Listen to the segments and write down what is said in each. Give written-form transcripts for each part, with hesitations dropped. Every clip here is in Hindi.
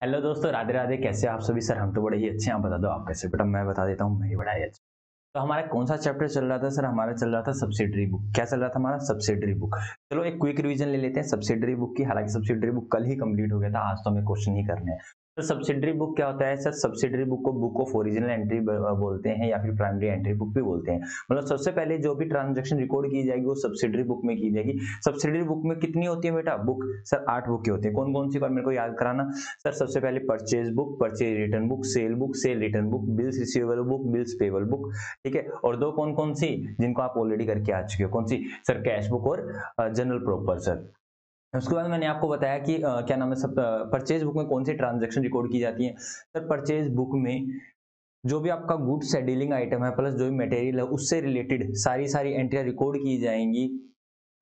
हेलो दोस्तों, राधे राधे। कैसे हैं आप सभी? सर हम तो बड़े ही अच्छे हैं। आप बता दो आप कैसे? बेटा मैं बता देता हूँ, मैं ही बड़ा ही अच्छा। तो हमारा कौन सा चैप्टर चल रहा था सर? हमारा चल रहा था सब्सिडरी बुक। क्या चल रहा था हमारा? Subsidiary book. चलो एक क्विक रिवीजन ले लेते हैं सब्सिडरी बुक की। हालांकि सब्सिडरी बुक कल ही कंप्लीट हो गया था, आज तो हमें क्वेश्चन ही करने हैं। तो सब्सिडरी बुक क्या होता है सर? सब्सिडरी बुक को बुक ऑफ ओरिजिनल एंट्री बोलते हैं या फिर प्राइमरी एंट्री बुक भी बोलते हैं। मतलब सबसे पहले जो भी ट्रांजेक्शन रिकॉर्ड की जाएगी वो सब्सिडरी बुक में की जाएगी। सब्सिडरी बुक में कितनी होती है बेटा बुक? सर 8 बुक की होती है। कौन कौन सी? बार मेरे को याद कराना। सर सबसे पहले purchase book, purchase return book, cell return book, bills receivable book, bills payable book. ठीक है। और दो कौन कौन सी जिनको आप ऑलरेडी करके आ चुके हो? कौन सी सर? कैश बुक और जनरल प्रॉपर सर। उसके बाद मैंने आपको बताया कि क्या नाम है सब परचेज बुक में कौन सी ट्रांजैक्शन रिकॉर्ड की जाती है। सर परचेज बुक में जो भी आपका गुड्स है, डीलिंग आइटम है, प्लस जो भी मटेरियल है उससे रिलेटेड सारी सारी एंट्रियां रिकॉर्ड की जाएंगी।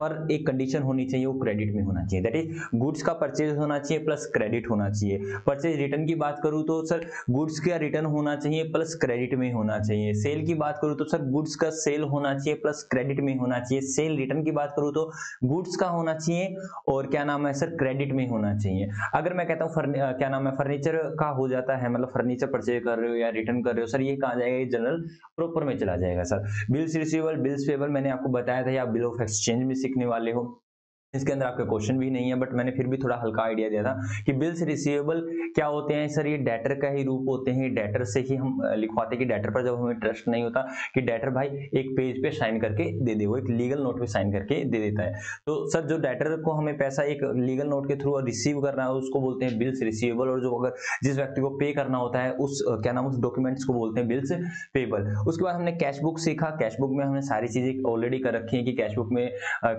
पर एक कंडीशन होनी चाहिए, वो क्रेडिट में होना चाहिए। दैट इज गुड्स का परचेज होना चाहिए प्लस क्रेडिट होना चाहिए। परचेज रिटर्न की बात करूं तो सर गुड्स का रिटर्न होना चाहिए प्लस क्रेडिट में होना चाहिए। सेल की बात करूं तो सर गुड्स का सेल होना चाहिए प्लस क्रेडिट में होना चाहिए। सेल रिटर्न की बात करूं तो गुड्स का होना चाहिए और क्या नाम है सर क्रेडिट में होना चाहिए। अगर मैं कहता हूँ क्या नाम है फर्नीचर का हो जाता है, मतलब फर्नीचर परचेज कर रहे हो या रिटर्न कर रहे हो, सर ये कहाँ जाएगा? ये जनरल प्रॉपर में चला जाएगा sir. Bills receivable, bills payable मैंने आपको बताया था, या बिल ऑफ एक्सचेंज में सीखने वाले हो। इसके अंदर आपके क्वेश्चन भी नहीं है, बट मैंने फिर भी थोड़ा हल्का आइडिया दिया था कि बिल्स रिसीवेबल क्या होते हैं सर? ये डेटर का ही रूप होते हैं। डेटर से ही हम लिखवाते हैं कि डेटर पर जब हमें ट्रस्ट नहीं होता कि डेटर भाई एक पेज पे साइन करके दे दे, वो एक लीगल नोट पे साइन करके दे देता है। तो सर जो डेटर को हमें पैसा एक लीगल नोट के थ्रू रिसीव करना है उसको बोलते हैं बिल्स रिसीवेबल। और जो अगर जिस व्यक्ति को पे करना होता है उस क्या नाम उस डॉक्यूमेंट्स को बोलते हैं बिल्स पेबल। उसके बाद हमने कैश बुक सीखा। कैश बुक में हमने सारी चीजें ऑलरेडी कर रखी है कि कैश बुक में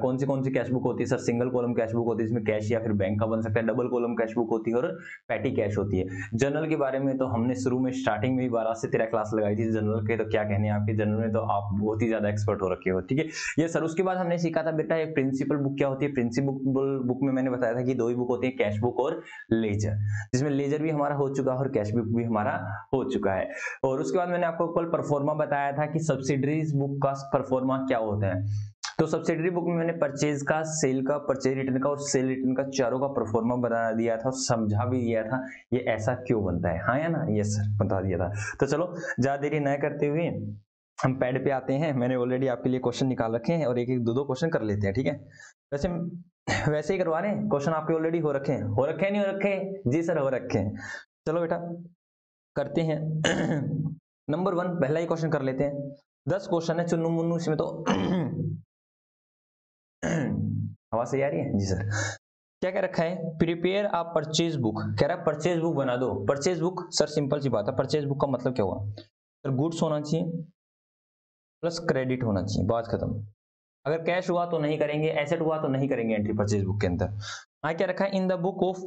कौन सी कैश बुक होती है sir? Single column cash book होती है, इसमें कैश या फिर बैंक का बन सकता है। डबल कॉलम कैश बुक होती है और पैटी कैश होती है। जनरल के बारे में तो हमने शुरू में स्टार्टिंग में ही 12 से 13 क्लास लगाई थी जनरल के। तो क्या कहने हैं आपके? जनरल में तो आप बहुत ही ज्यादा एक्सपर्ट हो रखे हो। ठीक है ये सर। उसके बाद हमने सीखा था बेटा एक प्रिंसिपल बुक क्या होती है। प्रिंसिपल बुक में मैंने बताया था कि दो ही बुक होती है, कैश बुक और लेजर, जिसमें लेजर भी हमारा हो चुका है और कैश बुक भी हमारा हो चुका है। और उसके बाद मैंने आपको कल परफॉर्मा बताया था कि सब्सिडरीज बुक का परफॉर्मा क्या होता है। तो सब्सिडरी बुक में मैंने परचेज का, सेल का, परचेज रिटर्न का और सेल रिटर्न का चारों का परफॉर्मा बता दिया था, समझा भी दिया था ये ऐसा क्यों बनता है। हाँ या ना? यस सर, बता दिया था। तो चलो ज्यादा देरी न करते हुए हम पैड पे आते हैं। मैंने ऑलरेडी आपके लिए क्वेश्चन निकाल रखे हैं और एक एक दो क्वेश्चन कर लेते हैं। ठीक है वैसे वैसे ही करवा रहे हैं। क्वेश्चन आपके ऑलरेडी हो रखे हैं, हो रखे हैं नहीं हो रखे हैं? जी सर हो रखे हैं। चलो बेटा करते हैं। नंबर 1 पहला ही क्वेश्चन कर लेते हैं। 10 क्वेश्चन है चुन्नू मुन्नू इसमें तो। आवाज सही आ रही है? जी सर। क्या क्या रखा है? प्रिपेयर आ परचेज बुक। कह रहा है परचेज बुक बना दो। परचेज बुक सर सिंपल सी बात है, परचेज बुक का मतलब क्या हुआ सर? गुड्स होना चाहिए प्लस क्रेडिट होना चाहिए, बात खत्म। अगर कैश हुआ तो नहीं करेंगे, एसेट हुआ तो नहीं करेंगे एंट्री परचेज बुक के अंदर। क्या रखा है? In the book of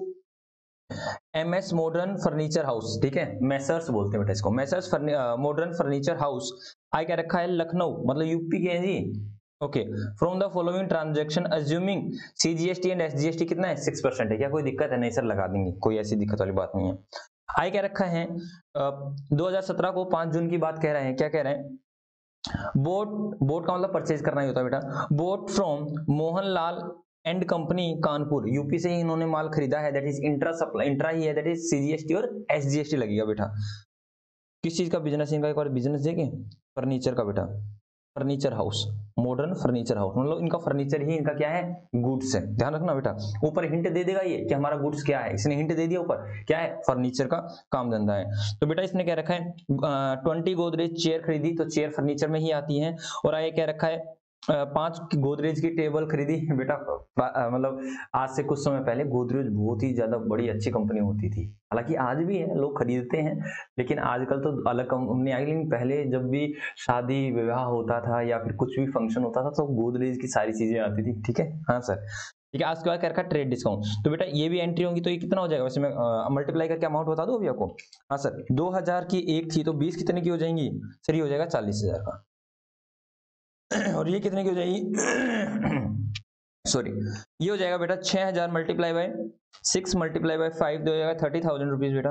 MS modern furniture house. ठीक है मैसर्स बोलते हैं बेटा इसको, मैसर्स मॉडर्न फर्नीचर हाउस। क्या रखा है? लखनऊ, मतलब यूपी के हैं जी। Okay from the following transaction assuming CGST and SGST कितना है? 6% है। क्या कोई दिक्कत है? नहीं सर लगा देंगे, कोई ऐसी दिक्कत वाली बात नहीं है। क्या रखा है? 2017 को 5 जून की बात कह रहे हैं। क्या कह रहे हैं? बोट, बोट का मतलब परचेज करना ही होता है बेटा। Bought from Mohanlal and company Kanpur, UP से ही इन्होंने माल खरीदा है। That is intra supply, intra ही है। दैट इज CGST और SGST लगेगा बेटा। किस चीज का बिजनेस? इनका एक बार बिजनेस देखें। फर्नीचर का बेटा, furniture house, modern furniture house, मतलब इनका फर्नीचर ही इनका क्या है? गुड्स है। ध्यान रखना बेटा, ऊपर हिंट दे देगा ये कि हमारा गुड्स क्या है। इसने हिंट दे दिया ऊपर क्या है? फर्नीचर का काम धंधा है। तो बेटा इसने क्या रखा है? 20 गोदरेज चेयर खरीदी, तो चेयर फर्नीचर में ही आती है। और आगे क्या रखा है? 5 गोदरेज की टेबल खरीदी बेटा। मतलब आज से कुछ समय पहले गोदरेज बहुत ही ज्यादा बड़ी अच्छी कंपनी होती थी, हालांकि आज भी है, लोग खरीदते हैं, लेकिन आजकल तो अलग कंपनी आई। लेकिन पहले जब भी शादी विवाह होता था या फिर कुछ भी फंक्शन होता था तो गोदरेज की सारी चीजें आती थी। ठीक है हाँ सर। ठीक है आज के बाद क्या रखा? Trade discount. तो बेटा ये भी एंट्री होंगी तो ये कितना हो जाएगा? वैसे मैं मल्टीप्लाई करके अमाउंट बता दूं अभी आपको। हाँ सर 2000 की एक थी तो 20 कितने की हो जाएंगी सर? ये हो जाएगा 40,000 का। और ये कितने की हो जाएगी? सॉरी ये हो जाएगा बेटा 6000 मल्टीप्लाई बाय 6 मल्टीप्लाई बाय 5 हो जाएगा 30,000 रुपीज बेटा।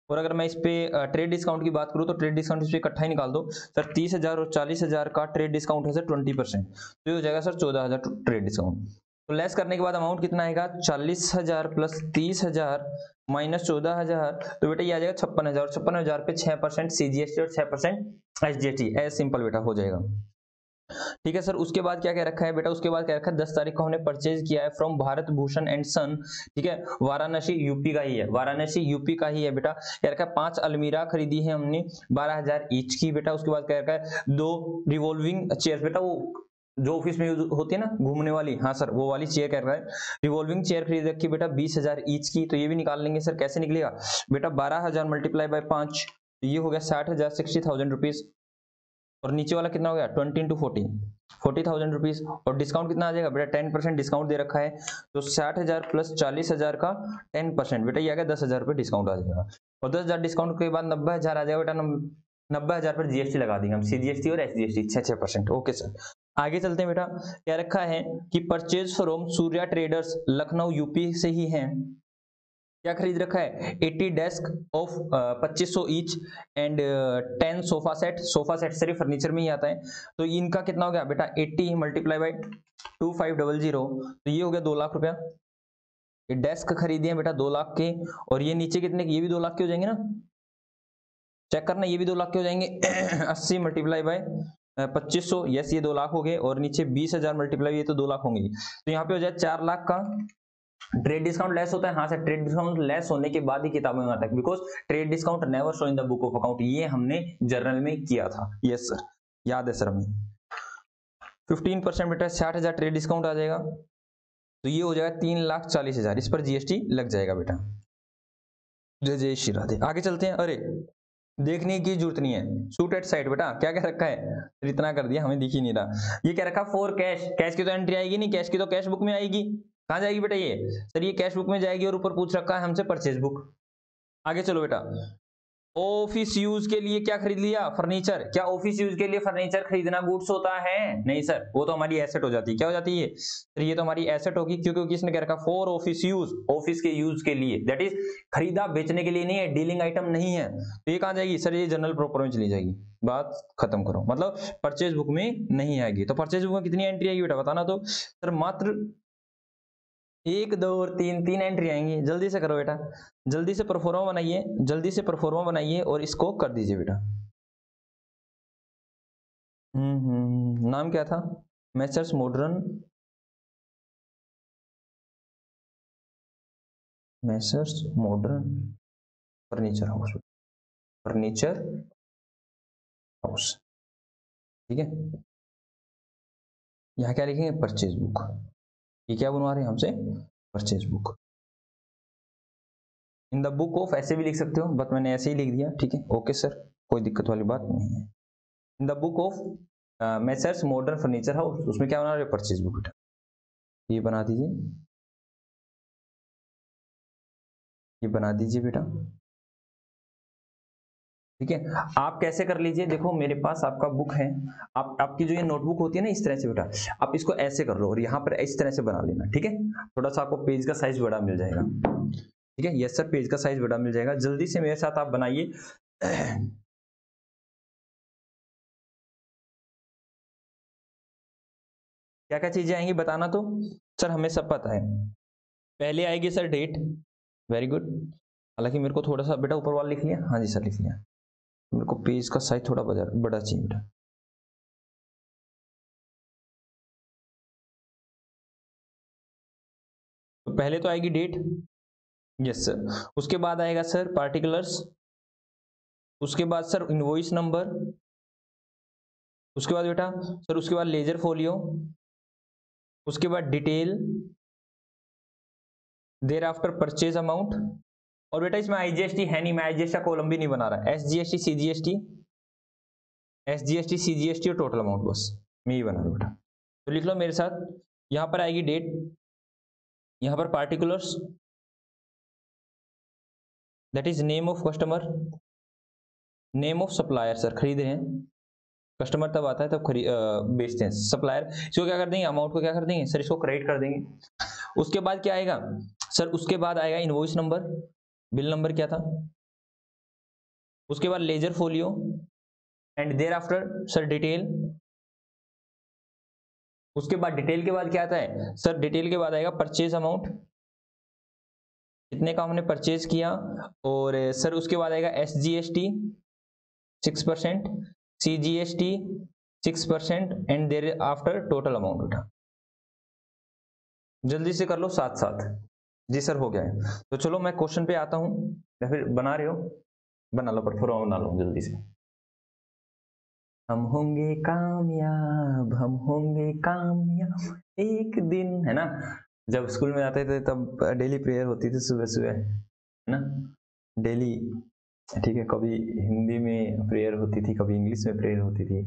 और अगर मैं इस पे ट्रेड डिस्काउंट की बात करूं तो ट्रेड डिस्काउंट इस पे इकट्ठा ही निकाल दो सर। 30,000 और 40,000 का ट्रेड डिस्काउंट है सर 20%, तो ये हो जाएगा सर 14,000 ट्रेड डिस्काउंट। तो लेस करने के बाद अमाउंट कितना आएगा 40,000 प्लस 30,000 माइनस 14,000, तो बेटा ये आ जाएगा 56,000। 56,000 पे 6% CGST और 6% SGST, ऐसे सिंपल बेटा हो जाएगा। ठीक है सर, उसके बाद क्या कह रखा है बेटा, उसके बाद क्या रखा है 10 तारीख को हमने परचेज किया है फ्रॉम भारत भूषण एंड सन, ठीक है, वाराणसी यूपी का ही है, वाराणसी यूपी का ही है बेटा। क्या रखा है 5 अलमीरा खरीदी है हमने 12,000 ईच की बेटा। उसके बाद क्या रखा है 2 रिवॉल्विंग चेयर बेटा, वो जो ऑफिस में यूज होती है ना घूमने वाली, हाँ सर वो वाली चेयर कह रहा है। रिवॉल्विंग चेयर खरीद रखी बेटा 20,000 ईच की, तो ये भी निकाल लेंगे सर। कैसे निकलेगा बेटा 12,000 मल्टीप्लाई बाय 5, तो ये हो गया 60,000, 60,000 रुपीज। और नीचे वाला कितना हो गया 20 इंटू 40, 40,000 रुपीज। और डिस्काउंट कितना आ जाएगा बेटा 10% डिस्काउंट दे रखा है, तो 60,000 प्लस 40,000 का 10% बेटा ये आ गया 10,000 रुपये डिस्काउंट आ जाएगा। और 10,000 डिस्काउंट के बाद 90,000 आ जाएगा बेटा। 90,000 पर GST लगा देंगे हम, CGST और SGST 6%। ओके सर, आगे चलते हैं बेटा। क्या रखा है कि purchase from Surya traders Lucknow UP से ही है। क्या खरीद रखा है 80 desk of 2500 each and 10 sofa set. Sofa set सिर्फ फर्नीचर में ही आता है, तो इनका कितना हो गया बेटा 80 मल्टीप्लाई बाई 2500, तो ये हो गया 2 लाख रुपया। ये डेस्क खरीदे हैं बेटा 2 लाख के, और ये नीचे कितने के, ये भी 2 लाख के हो जाएंगे ना, चेक करना, ये भी 2 लाख के हो जाएंगे। 80 मल्टीप्लाई बाय 2500, यस ये 2 लाख हो गए, और नीचे 20,000 मल्टीप्लाई, ये तो 2 लाख होंगे। तो यहाँ पे हो जाए 4 लाख का। ट्रेड डिस्काउंट लेस होता है, हाँ सर ट्रेड डिस्काउंट लेस होने के बाद ही किताबों में आता है, because trade discount never show in the book of account, ये हमने जर्नल में किया था। यस सर, याद है सर हमें। 15% बेटा 60,000 ट्रेड डिस्काउंट आ जाएगा, तो ये हो जाएगा 3,40,000, इस पर GST लग जाएगा बेटा। जय जय श्री राधे। आगे चलते हैं। अरे देखने की जरूरत नहीं है, शूट एट साइड बेटा, क्या क्या रखा है, इतना कर दिया हमें दिख ही नहीं रहा। ये क्या रखा फॉर कैश, कैश की तो एंट्री आएगी नहीं, कैश की तो कैश बुक में आएगी। कहां जाएगी बेटा ये सर, ये कैश बुक में जाएगी, और ऊपर पूछ रखा है हमसे परचेज बुक। आगे चलो बेटा, ऑफिस यूज के लिए क्या खरीद लिया, फर्नीचर। क्या ऑफिस यूज के लिए फर्नीचर खरीदना गुड्स होता है, नहीं सर, वो तो हमारी एसेट हो जाती है। क्या हो जाती है तो ये तो हमारी एसेट होगी, क्योंकि किसने कह रखा फॉर ऑफिस यूज, ऑफिस के यूज के लिए, दैट इज खरीदा बेचने के लिए नहीं है, डीलिंग आइटम नहीं है। तो ये कहां जाएगी सर, ये जनरल प्रॉपर में चली जाएगी, बात खत्म करो, मतलब परचेज बुक में नहीं आएगी। तो परचेज बुक में कितनी एंट्री आएगी बेटा बताना, तो सर मात्र 1 2 और 3, 3 एंट्री आएंगी। जल्दी से करो बेटा, जल्दी से परफॉर्मा बनाइए, जल्दी से परफॉर्मा बनाइए और इसको कर दीजिए बेटा। नाम क्या था, messrs modern, messrs modern furniture house, furniture house, ठीक है। यहाँ क्या लिखेंगे परचेज बुक, ये क्या बनवा रहे हैं हमसे purchase book. In the book of ऐसे भी लिख सकते हो, बट मैंने ऐसे ही लिख दिया, ठीक है ओके सर, कोई दिक्कत वाली बात नहीं है। In the book of messrs modern furniture house, उसमें क्या बना रहे हो परचेज बुक बेटा, ये बना दीजिए, ये बना दीजिए बेटा, ठीक है। आप कैसे कर लीजिए, देखो मेरे पास आपका बुक है, आप आपकी जो ये नोटबुक होती है ना इस तरह से बेटा, आप इसको ऐसे कर लो और यहाँ पर इस तरह से बना लेना, ठीक है। थोड़ा सा आपको पेज का साइज बड़ा मिल जाएगा, ठीक है। यस सर, पेज का साइज बड़ा मिल जाएगा, जल्दी से मेरे साथ आप बनाइए। क्या क्या चीजें आएंगी बताना, तो सर हमें सब पता है। पहले आएगी सर डेट, वेरी गुड, हालांकि मेरे को थोड़ा सा बेटा ऊपर वाला लिख लिया, हाँ जी सर लिख लिया, मेरे को पेज का साइज थोड़ा बड़ा चाहिए बेटा। तो पहले तो आएगी डेट, यस सर, उसके बाद आएगा सर पार्टिकुलर्स, उसके बाद सर इनवॉइस नंबर, उसके बाद बेटा सर उसके बाद लेजर फोलियो, उसके बाद detail, there after purchase amount. और बेटा इसमें IGST है नहीं, मैं IGST का कॉलम भी नहीं बना रहा, SGST CGST, SGST CGST और टोटल अमाउंट बस मैं ही बना रहा हूं बेटा। तो लिख लो मेरे साथ, यहां पर आएगी डेट, यहां पर particulars, that is name of customer, name of supplier, sir खरीद रहे हैं, कस्टमर तब आता है तब बेचते हैं, सप्लायर इसको क्या कर देंगे, अमाउंट को क्या कर देंगे सर, इसको क्रेडिट कर देंगे। उसके बाद क्या आएगा सर, उसके बाद आएगा इनवॉइस नंबर, बिल नंबर क्या था, उसके बाद ledger folio and thereafter sir detail, उसके बाद डिटेल के बाद क्या आता है सर? डिटेल के बाद आएगा परचेज अमाउंट, कितने का हमने परचेज किया, और सर उसके बाद आएगा SGST 6%, CGST 6% and thereafter total amount. बेटा जल्दी से कर लो साथ साथ। जी सर हो गया है। तो चलो मैं क्वेश्चन पे आता हूं, या फिर बना रहे हो? बना लो, परफॉर्म बना लो जल्दी से। हम होंगे कामयाब, हम होंगे कामयाब एक दिन, है ना? जब स्कूल में जाते थे तब डेली प्रेयर होती थी सुबह सुबह, है ना? डेली, ठीक है। कभी हिंदी में प्रेयर होती थी, कभी इंग्लिश में प्रेयर होती थी।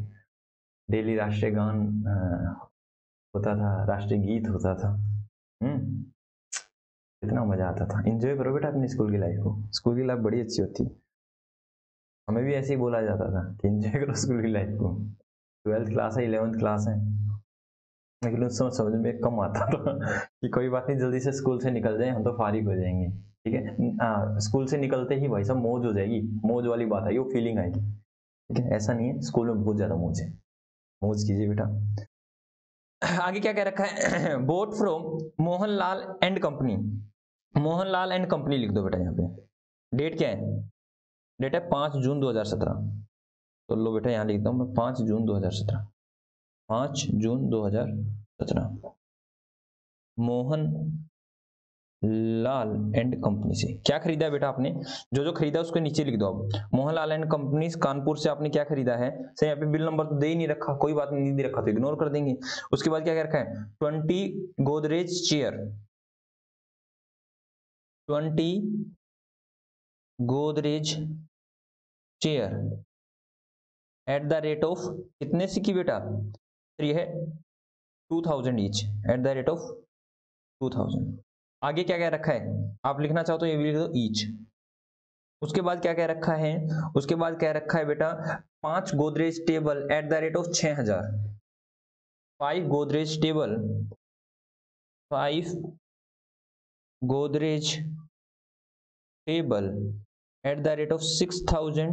डेली राष्ट्रीय गान होता था, राष्ट्रीय गीत होता था। कितना मजा आता था। एंजॉय करो बेटा अपनी स्कूल की लाइफ को, स्कूल की लाइफ बड़ी अच्छी होती है। हमें भी ऐसे ही बोला जाता था कि एंजॉय करो स्कूल की लाइफ को। 12th क्लास है, 11th क्लास है, लेकिन उस समय समझ में कम आता था कि कोई बात नहीं, जल्दी से स्कूल से निकल जाए, हम तो फारिग हो जाएंगे। ठीक है, स्कूल से निकलते ही भाई साहब मौज हो जाएगी, मौज वाली बात आएगी, वो फीलिंग आएगी। ठीक है, ऐसा नहीं है, स्कूल में बहुत ज्यादा मौज है, मौज कीजिए बेटा। आगे क्या कह रखा है? Boat from Mohanlal and company, Mohanlal and company लिख दो बेटा यहाँ पे। डेट क्या है? डेट है 5 जून 2017। तो लो बेटा यहाँ लिख दो मैं 5 जून 2017, 5 जून 2017। मोहन लाल एंड कंपनी से क्या खरीदा है बेटा आपने? जो जो खरीदा उसके नीचे लिख दो आप। मोहनलाल एंड कंपनी कानपुर से आपने क्या खरीदा है? सही, यहाँ पे बिल नंबर तो दे ही नहीं रखा, कोई बात नहीं दे रखा तो इग्नोर कर देंगे। उसके बाद क्या रखा है? 20 Godrej chair, 20 Godrej chair eight the rate of कितने से की बेटा? तो ये है 2000 each eight the rate of 2000। आगे क्या क्या रखा है? आप लिखना चाहो तो ये भी लिख दो ईच। उसके बाद क्या क्या रखा है? उसके बाद क्या रखा है बेटा? 5 Godrej table eight the rate of 6000, 5 Godrej table, 5 Godrej table eight the rate of 6000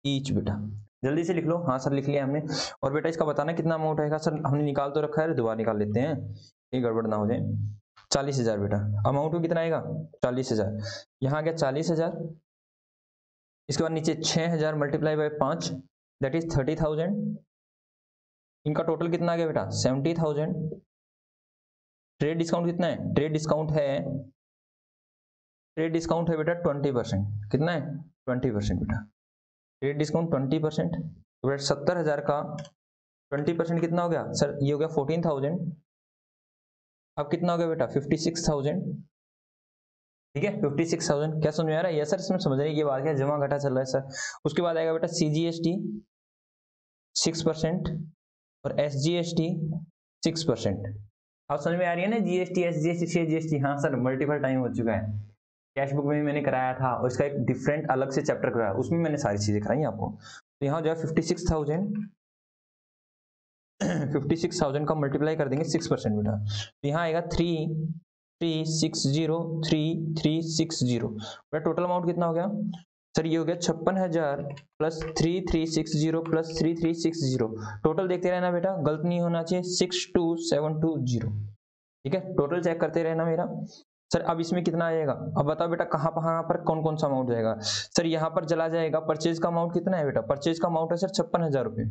each. बेटा जल्दी से लिख लो। हाँ सर लिख लिया हमने। और बेटा इसका बताना कितना अमाउंट आएगा? सर हमने निकाल तो रखा है, दोबारा निकाल लेते हैं, ये गड़बड़ ना हो जाए। 40,000 बेटा, अमाउंट में कितना आएगा? 40,000। यहाँ आ गया 40,000। इसके बाद नीचे 6,000 मल्टीप्लाई बाई 5 दैट इज 30,000। इनका टोटल कितना आ गया बेटा? 70,000। ट्रेड डिस्काउंट कितना है? ट्रेड डिस्काउंट है, ट्रेड डिस्काउंट है बेटा 20%। कितना है? 20% बेटा। ट्रेड डिस्काउंट 20%, तो बेटा 70,000 का 20% कितना हो गया सर? ये हो गया 14,000। अब कितना हो गया बेटा? 56,000। ठीक है 56,000। क्या समझ में आ रहा है? यस सर इसमें समझने की बात है, जमा घटा चल रहा है सर। उसके बाद आएगा बेटा CGST 6% और SGST 6%। अब समझ में आ रही है ना? GST SGST CGST। हाँ सर मल्टीपल टाइम हो चुका है, कैश बुक में भी मैंने कराया था, और इसका एक डिफरेंट अलग से चैप्टर कराया, उसमें मैंने सारी चीजें कराई आपको। तो यहाँ जो है 56,000 का मल्टीप्लाई कर देंगे 6% बेटा, तो यहाँ आएगा 3,360,3,360। बेटा टोटल अमाउंट कितना हो गया सर? ये हो गया 56,000 प्लस 3,360 प्लस 3,360। टोटल देखते रहना बेटा, गलत नहीं होना चाहिए। 62,720। ठीक है, टोटल चेक करते रहना मेरा। सर अब इसमें कितना आएगा? अब बताओ बेटा कहाँ पर कौन कौन सा अमाउंट जाएगा? सर यहाँ पर चला जाएगा, परचेज का अमाउंट कितना है बेटा? परचेज का अमाउंट है सर 56,000 रुपए,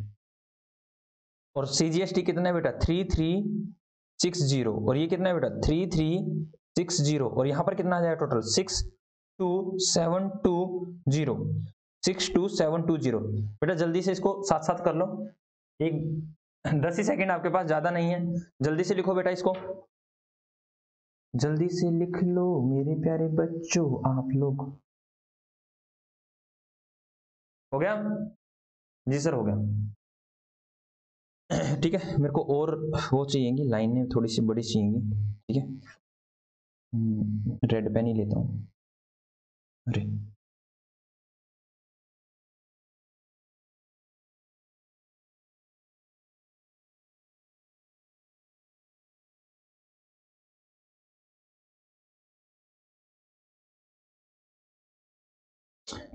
और CGST कितना है बेटा? 3,360। और ये कितना है बेटा? 3,360। और यहाँ पर कितना आ जाएगा टोटल? 62,720, 62,720। बेटा जल्दी से इसको साथ साथ कर लो, एक 10 ही सेकेंड आपके पास, ज्यादा नहीं है। जल्दी से लिखो बेटा इसको, जल्दी से लिख लो मेरे प्यारे बच्चों आप लोग। हो गया? जी सर हो गया। ठीक है, मेरे को और वो चाहिएगी, लाइनें थोड़ी सी बड़ी चाहिएगी। ठीक है, रेड पेन ही लेता हूँ। अरे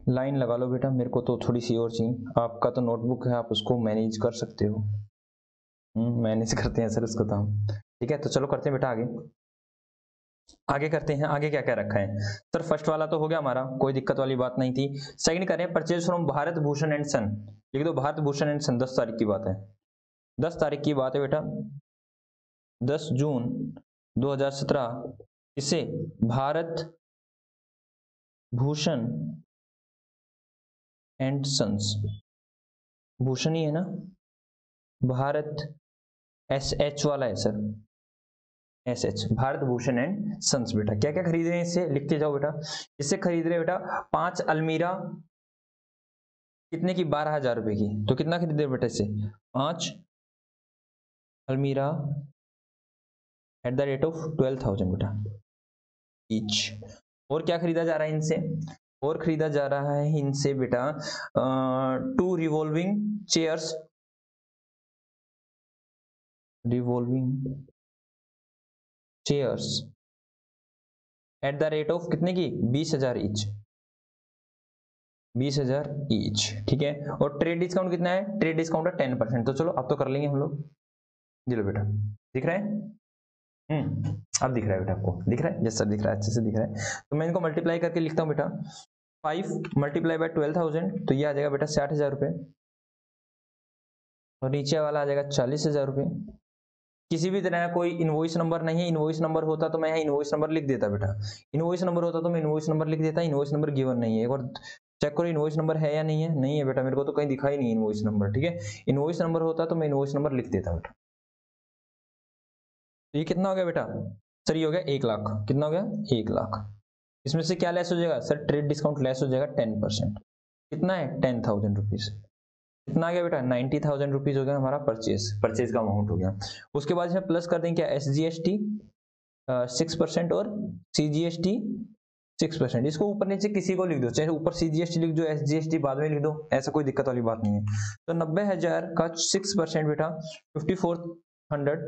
लाइन लगा लो बेटा, मेरे को तो थोड़ी सी और चाहिए। आपका तो नोटबुक है, आप उसको मैनेज कर सकते हो। मैनेज करते हैं सर उसको तो हम। ठीक है, तो चलो करते हैं बेटा आगे। आगे करते हैं, आगे क्या क्या रखा है सर। फर्स्ट वाला तो हो गया हमारा, कोई दिक्कत वाली बात नहीं थी। सेकंड करें purchase from Bharat Bhushan and son. लिख दो भारत भूषण एंड सन, 10 तारीख की बात है। 10 तारीख की बात है बेटा, 10 जून 2017। इसे भारत भूषण एंड सन्स, भूषण ही है ना, भारत SH वाला है sir, SH, Bharat Bhushan and sons. बेटा क्या क्या खरीद रहे हैं इससे, लिखते जाओ बेटा। इससे खरीद रहे हैं बेटा 5 अलमीरा, कितने की, 12,000 रुपए की। तो कितना खरीद रहे बेटा इससे, 5 अलमीरा एट द रेट ऑफ 12,000 बेटा ईच। और क्या खरीदा जा रहा है इनसे, और खरीदा जा रहा है इनसे बेटा 2 revolving chairs, revolving chairs eight the rate of कितने की, 20,000 ईच, 20,000 ईच। ठीक है, और ट्रेड डिस्काउंट कितना है, ट्रेड डिस्काउंट है 10%। तो चलो अब तो कर लेंगे हम लोग। चलो बेटा, दिख रहा है, अब दिख रहा है बेटा, आपको दिख रहा है, यस सर दिख रहा है, अच्छे से दिख रहा है। तो मैं इनको मल्टीप्लाई करके लिखता हूँ बेटा, 5 मल्टीप्लाई बाय 12,000, तो ये आ जाएगा बेटा 60,000 रुपये, और नीचे वाला आ जाएगा 40,000 रुपये। किसी भी तरह कोई इनवॉइस नंबर नहीं है, इनवॉइस नंबर होता तो मैं यहाँ इनवॉइस नंबर लिख देता बेटा, इनवॉइस नंबर होता तो मैं इनवॉइस नंबर लिख देता, इनवॉइस नंबर गिवन नहीं है। एक बार चेक करो इनवॉइस नंबर है या नहीं है, नहीं है बेटा, मेरे को तो कहीं दिखा ही नहीं इनवॉइस नंबर। ठीक है, इनवॉइस नंबर होता तो मैं इनवॉइस नंबर लिख देता बेटा। तो ये कितना हो गया बेटा सर, ये हो गया 1 लाख। कितना हो गया, 1 लाख। इसमें से क्या लेस हो जाएगा सर, ट्रेड डिस्काउंट लेस हो जाएगा 10%। कितना है, 10,000 रुपीज। कितना आ गया बेटा, 90,000 रुपीज हो गया हमारा परचेज, परचेज का अमाउंट हो गया। उसके बाद इसमें प्लस कर देंगे क्या, SGST 6% और CGST 6%। इसको ऊपर नीचे किसी को लिख दो, चाहे ऊपर CGST लिख दो, SGST बाद में लिख दो, ऐसा कोई दिक्कत वाली बात नहीं है। तो 90,000 का 6% बेटा 5400,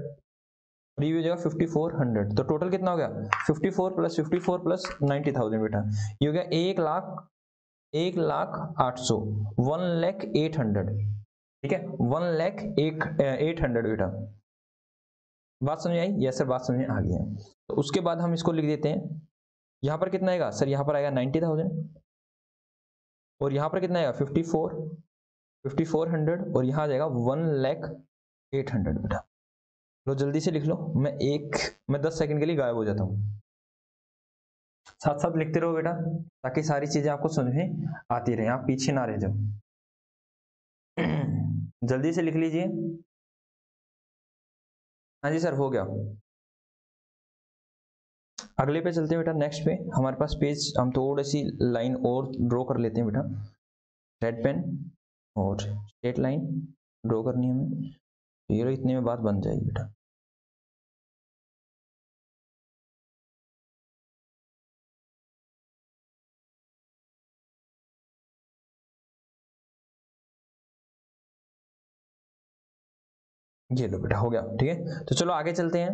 और ये हो जाएगा 5400। तो टोटल कितना हो गया, 54 प्लस 54 प्लस 90,000 बेटा, ये हो गया 1,08,000, 1,08,000। ठीक है, 1,08,000 बेटा। बात समझ आई, यस सर बात समझ आ गई है। तो उसके बाद हम इसको लिख देते हैं, यहां पर कितना आएगा सर, यहां पर आएगा 90,000, और यहां पर कितना आएगा 5400, और यहां आ जाएगा 1,08,000 बेटा। लो जल्दी से लिख लो, मैं 10 सेकंड के लिए गायब हो जाता हूं। साथ साथ लिखते रहो बेटा, ताकि सारी चीजें आपको समझ में आती रहे, आप पीछे ना रह जाओ। जल्दी से लिख लीजिए। हाँ जी सर हो गया। अगले पे चलते हैं बेटा, नेक्स्ट पे हमारे पास पेज, हम थोड़ी सी लाइन और ड्रॉ कर लेते हैं बेटा, रेड पेन और स्ट्रेट लाइन ड्रॉ करनी है हमें। ये इतने में बात बन जाएगी बेटा। ये लो बेटा हो गया। ठीक है, तो चलो आगे चलते हैं,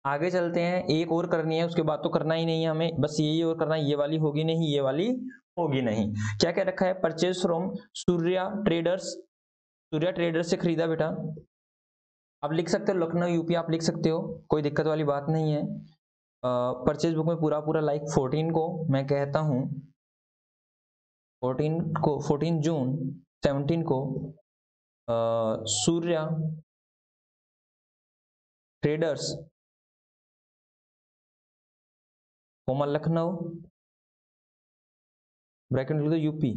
आगे चलते हैं। एक और करनी है, उसके बाद तो करना ही नहीं है हमें, बस यही और करना है। ये वाली होगी नहीं, ये वाली होगी नहीं। क्या क्या रखा है, purchase from Surya traders, Surya traders से खरीदा बेटा। आप लिख सकते हो लखनऊ यूपी, आप लिख सकते हो, कोई दिक्कत वाली बात नहीं है। परचेज बुक में पूरा पूरा लाइक 14 को मैं कहता हूं, 14 को, 14 जून 17 को Surya traders comma Lucknow, bracket लिख दो यूपी,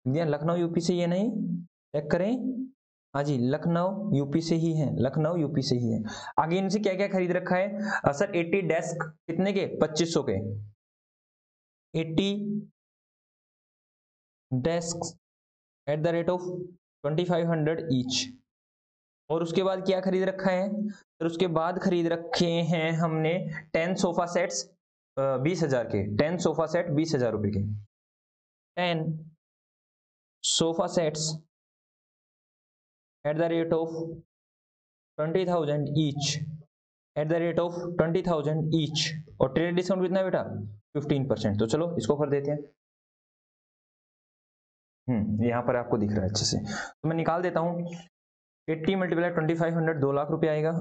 लखनऊ यूपी से, ये नहीं चेक करें, हाँ जी लखनऊ यूपी से ही है, लखनऊ यूपी से ही है। आगे इनसे क्या क्या खरीद रखा है सर, 80 डेस्क, कितने के, 2500 के, 80 desk eight the rate of 2500 each. और उसके बाद क्या खरीद रखा है, फिर उसके बाद खरीद रखे हैं हमने 10 सोफा सेट्स 20,000 के, 10 सोफा सेट 20,000 रुपए के, 10 sofa sets eight the rate of 20,000 each, eight the rate of 20,000 each. और ट्रेड डिस्काउंट कितना है बेटा, 15%। तो चलो इसको कर देते हैं। यहाँ पर आपको दिख रहा है अच्छे से, तो मैं निकाल देता हूँ। 80 मल्टीप्लाई 2500 2 लाख रुपए आएगा।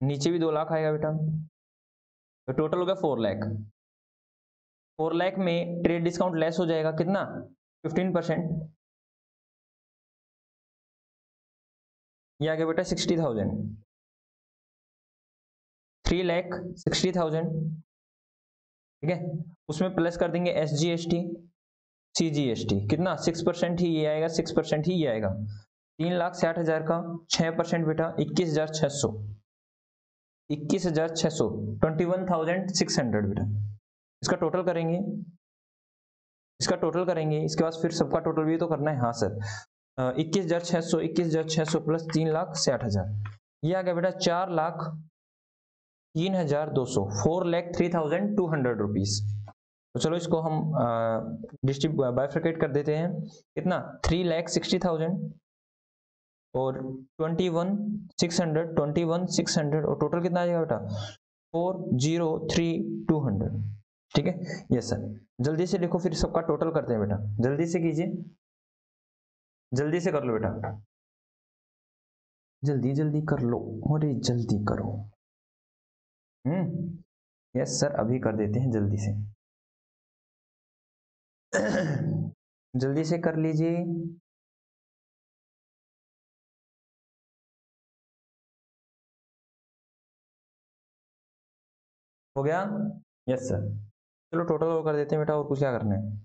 नीचे भी 2 लाख आएगा बेटा, तो टोटल हो गया 4 लाख। 4 लाख में ट्रेड डिस्काउंट लेस हो जाएगा कितना, 15%। ये आ गया बेटा 60,000। 3,60,000, ठीक है। उसमें प्लस कर देंगे SGST CGST, कितना 6% ही ये आएगा, 6% ही ये आएगा। 3,60,000 का 6% बेटा 21,600, 21,600 21,600 बेटा। इसका टोटल करेंगे, इसका टोटल करेंगे, इसके बाद फिर सबका टोटल भी तो करना है। हाँ सर, 21,600 प्लस 3,60,000, ये आ गया बेटा 4,03,200, 4,03,200 रुपीज। तो चलो इसको हम बाइफरकेट कर देते हैं। कितना, 3,60,000 और 21,600 और टोटल कितना आ जाएगा बेटा 4,03,200, ठीक है। यस सर, जल्दी से लिखो, फिर सबका टोटल करते हैं बेटा, जल्दी से कीजिए, जल्दी से कर लो बेटा, जल्दी जल्दी कर लो, अरे जल्दी करो। यस सर, अभी कर देते हैं जल्दी से। जल्दी से कर लीजिए। हो गया, यस सर। चलो टोटल और कर देते हैं बेटा, और कुछ क्या करना है,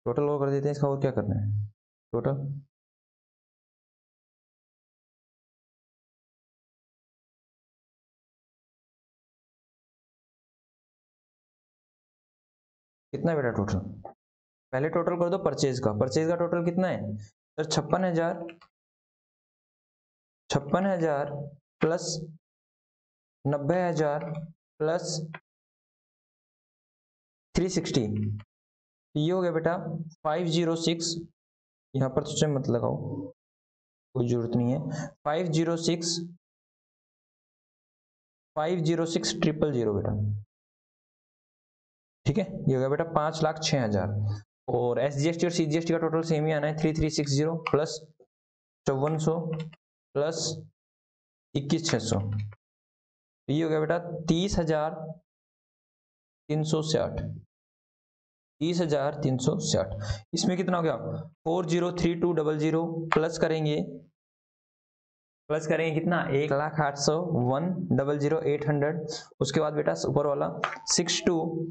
टोटल और कर देते हैं इसका, और क्या करना है टोटल। कितना बेटा टोटल, पहले टोटल कर दो परचेज का। परचेज का टोटल कितना है सर, 56,000, 56,000 प्लस 90,000 प्लस 360, ये हो गया बेटा 506। यहाँ पर तो मत लगाओ, कोई जरूरत नहीं है। 506 506,000 बेटा, ठीक है। ये हो गया बेटा 5,06,000 और SGST और CGST का टोटल सेम ही आना है, 3,360 प्लस 5400 प्लस 21,600, ये हो गया बेटा 30,360, 30,360। इसमें कितना हो गया 4,03,200 प्लस करेंगे, कितना 1,08,000 उसके बाद बेटा ऊपर वाला 62,720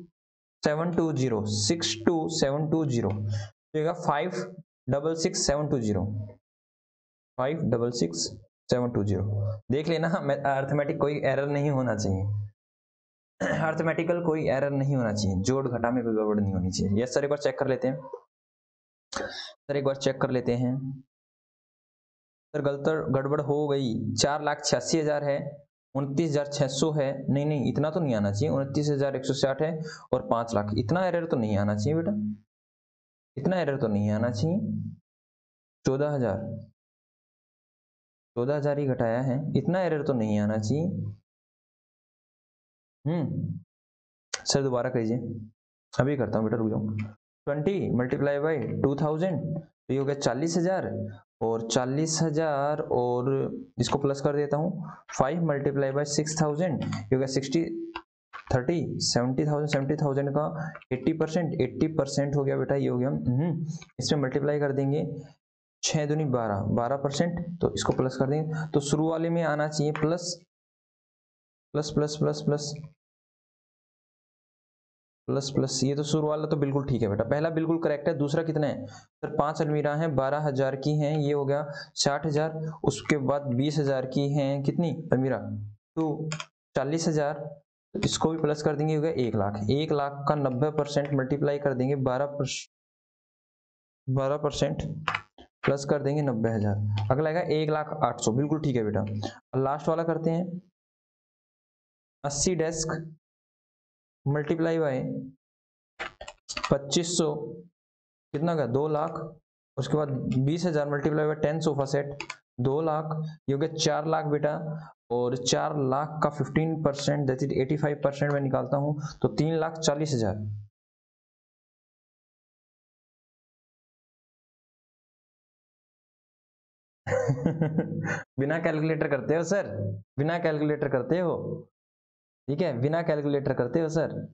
5,66,720, 5,66,720। देख लेना, अर्थमेटिक कोई एरर नहीं होना चाहिए, अर्थमेटिकल कोई एरर नहीं होना चाहिए, जोड़ घटा में कोई गड़बड़ नहीं होनी चाहिए। यस सर, एक बार चेक कर लेते हैं सर, एक बार चेक कर लेते हैं सर। गड़बड़ हो गई, 4,86,000 है, 29,600 है, नहीं इतना तो नहीं आना चाहिए, 29,160 है और 5 लाख, इतना एरर तो नहीं आना चाहिए बेटा, इतना एरर तो नहीं आना चाहिए। 14,000 ही घटाया है, इतना एरर तो नहीं आना चाहिए। सर दोबारा कीजिए, अभी करता हूँ बेटा, रुक जाओ। 20 मल्टीप्लाई बाई 2,000, तो ये हो गया 40,000 और 40,000 और इसको प्लस कर देता हूँ 5 मल्टीप्लाई बाई 6,000, ये हो गया 70,000 का 80% हो गया बेटा, ये हो गया। इसमें मल्टीप्लाई कर देंगे 6 दूनी 12%, तो इसको प्लस कर देंगे, तो शुरू वाले में आना चाहिए plus plus plus plus plus plus plus, ये तो शुरू वाला तो बिल्कुल ठीक है बेटा, पहला बिल्कुल करेक्ट है। दूसरा कितना है सर, 5 अलमीरा हैं, 12,000 की हैं, ये हो गया 60,000। उसके बाद 20,000 की हैं कितनी अलमीरा, तो 40,000, इसको भी प्लस कर देंगे, हो गया 1 लाख। 1 लाख का 90% मल्टीप्लाई कर देंगे 12% प्लस कर देंगे 90,000, अगला आएगा 1,08,000, बिल्कुल ठीक है बेटा। लास्ट वाला करते हैं 80 डेस्क मल्टीप्लाई बाय 2500, कितना का 2 लाख। उसके बाद 20,000 multiply by 10 sofa set, 2 lakh, ये हो गया 4 लाख बेटा। और 4 लाख का 15% दैट इज 85% में निकालता हूं तो 3,40,000, बिना कैलकुलेटर करते हो सर, बिना कैलकुलेटर करते हो, ठीक है, बिना कैलकुलेटर करते हो सर,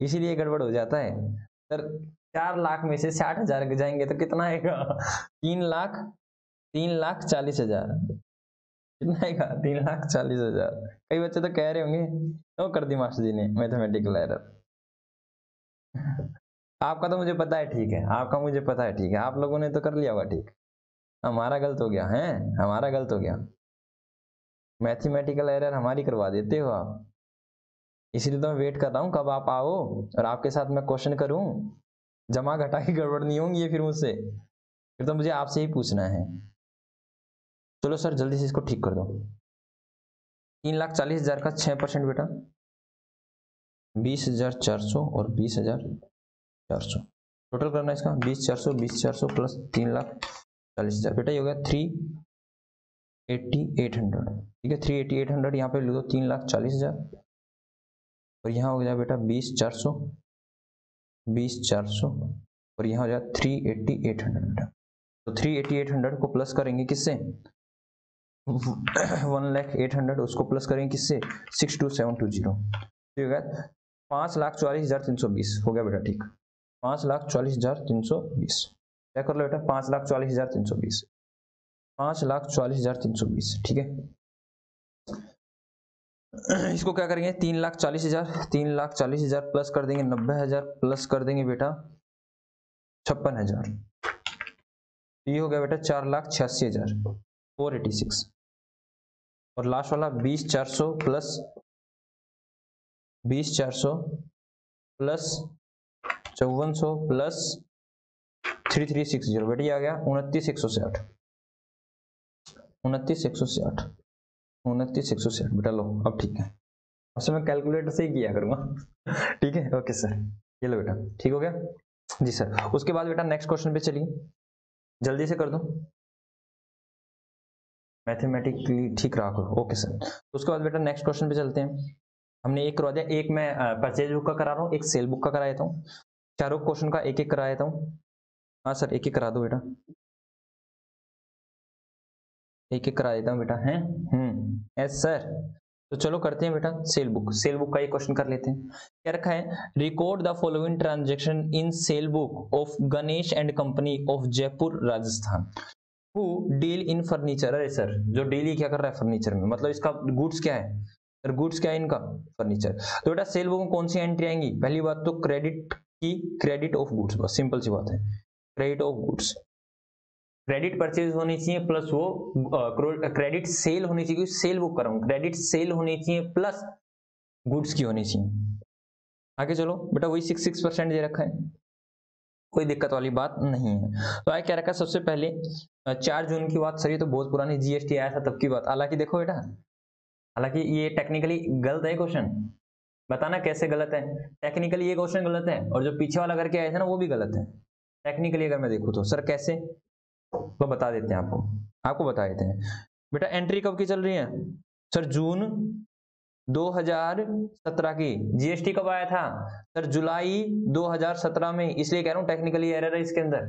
इसीलिए गड़बड़ हो जाता है सर। 4 लाख में से 60,000 जाएंगे तो कितना आएगा? 3,40,000। कितना आएगा? 3,40,000। कई बच्चे तो कह रहे होंगे तो कर दी मास्टर जी ने मैथमेटिकल एरर। आपका तो मुझे पता है ठीक है, आपका मुझे पता है ठीक है, आप लोगों ने तो कर लिया होगा ठीक, हमारा गलत हो गया है, हमारा गलत हो गया। मैथमेटिकल एरर हमारी करवा देते हो आप, इसीलिए तो मैं वेट कर रहा हूँ कब आप आओ और आपके साथ मैं क्वेश्चन करूं। जमा घटा की गड़बड़ नहीं होंगी ये फिर मुझसे, फिर तो मुझे आपसे ही पूछना है। चलो सर जल्दी से इसको ठीक कर दो। 3,40,000 का 6% बेटा 20,400 और 20,400 टोटल करना है इसका 20,400 प्लस 3,40,000 बेटा ये हो गया 3,80,800। ठीक है 3,80,800 यहाँ पे लिख दो 3,40,000 और यहाँ हो गया बेटा 20,400 और यहाँ हो जाए 3,80,800 बेटा। तो 3,80,800 को प्लस करेंगे किससे? 1,08,000 उसको प्लस करेंगे किससे? 62720। ठीक है 5,44,320 हो गया बेटा ठीक, 5,44,320 क्या कर लो बेटा 5,44,320 5,44,320 ठीक है। इसको क्या करेंगे 3,40,000 प्लस कर देंगे 90,000 प्लस कर देंगे बेटा 56,000, ये हो गया बेटा 4,86,486 और लास्ट वाला 20,400 प्लस 5400 प्लस 3360 बेटा ये आ गया 29,160 29,160 बेटा लो अब ठीक है। अब मैं कैलकुलेटर से ही किया करूंगा ठीक है ओके सर ये लो बेटा ठीक हो गया जी सर। उसके बाद बेटा नेक्स्ट क्वेश्चन पे चलिए जल्दी से कर दो, मैथमेटिकली ठीक रहा करो ओके सर। उसके बाद बेटा नेक्स्ट क्वेश्चन पे चलते हैं। हमने एक करवा दिया, एक मैं परचेज बुक का करा रहा हूँ, एक सेल बुक का करा देता हूँ, चारों क्वेश्चन का एक एक करा देता हूँ। हाँ सर एक एक करा दो बेटा, एक एक करा देता हूँ बेटा है। Yes sir. तो चलो करते हैं बेटा सेल बुक का एक क्वेश्चन कर लेते हैं। क्या रखा है? Record the following transaction in cell book of Ganesh and company of Jaipur Rajasthan who deal in furniture. अरे सर जो डील क्या कर रहा है फर्नीचर में, मतलब इसका गुड्स क्या है सर? गुड्स क्या है इनका? फर्नीचर। तो बेटा सेल बुक में कौन सी एंट्री आएंगी? पहली बात तो क्रेडिट की, क्रेडिट ऑफ गुड्स, बस सिंपल सी बात है credit of goods. Credit purchase होनी चाहिए प्लस वो क्रेडिट सेल होनी चाहिए, सेल बुक कर रहा हूं, क्रेडिट सेल होनी चाहिए प्लस गुड्स की होनी चाहिए। आगे चलो बेटा वही 6% दे रखा है, कोई दिक्कत वाली बात नहीं है। तो आगे क्या रखा है? सबसे पहले 4 जून की बात, सर ये तो बहुत पुरानी जीएसटी आया था तब की बात। हालांकि देखो बेटा, हालांकि ये टेक्निकली गलत है क्वेश्चन, बताना कैसे गलत है। टेक्निकली ये क्वेश्चन गलत है और जो पीछे वाला करके आया था ना वो भी गलत है टेक्निकली अगर मैं देखूँ तो। सर कैसे? तो बता देते हैं आपको बता देते हैं। बेटा एंट्री कब की चल रही है सर? जून 2017 की। जीएसटी कब आया था सर? जुलाई 2017 में, इसलिए कह रहा हूं टेक्निकली एरर है इसके अंदर।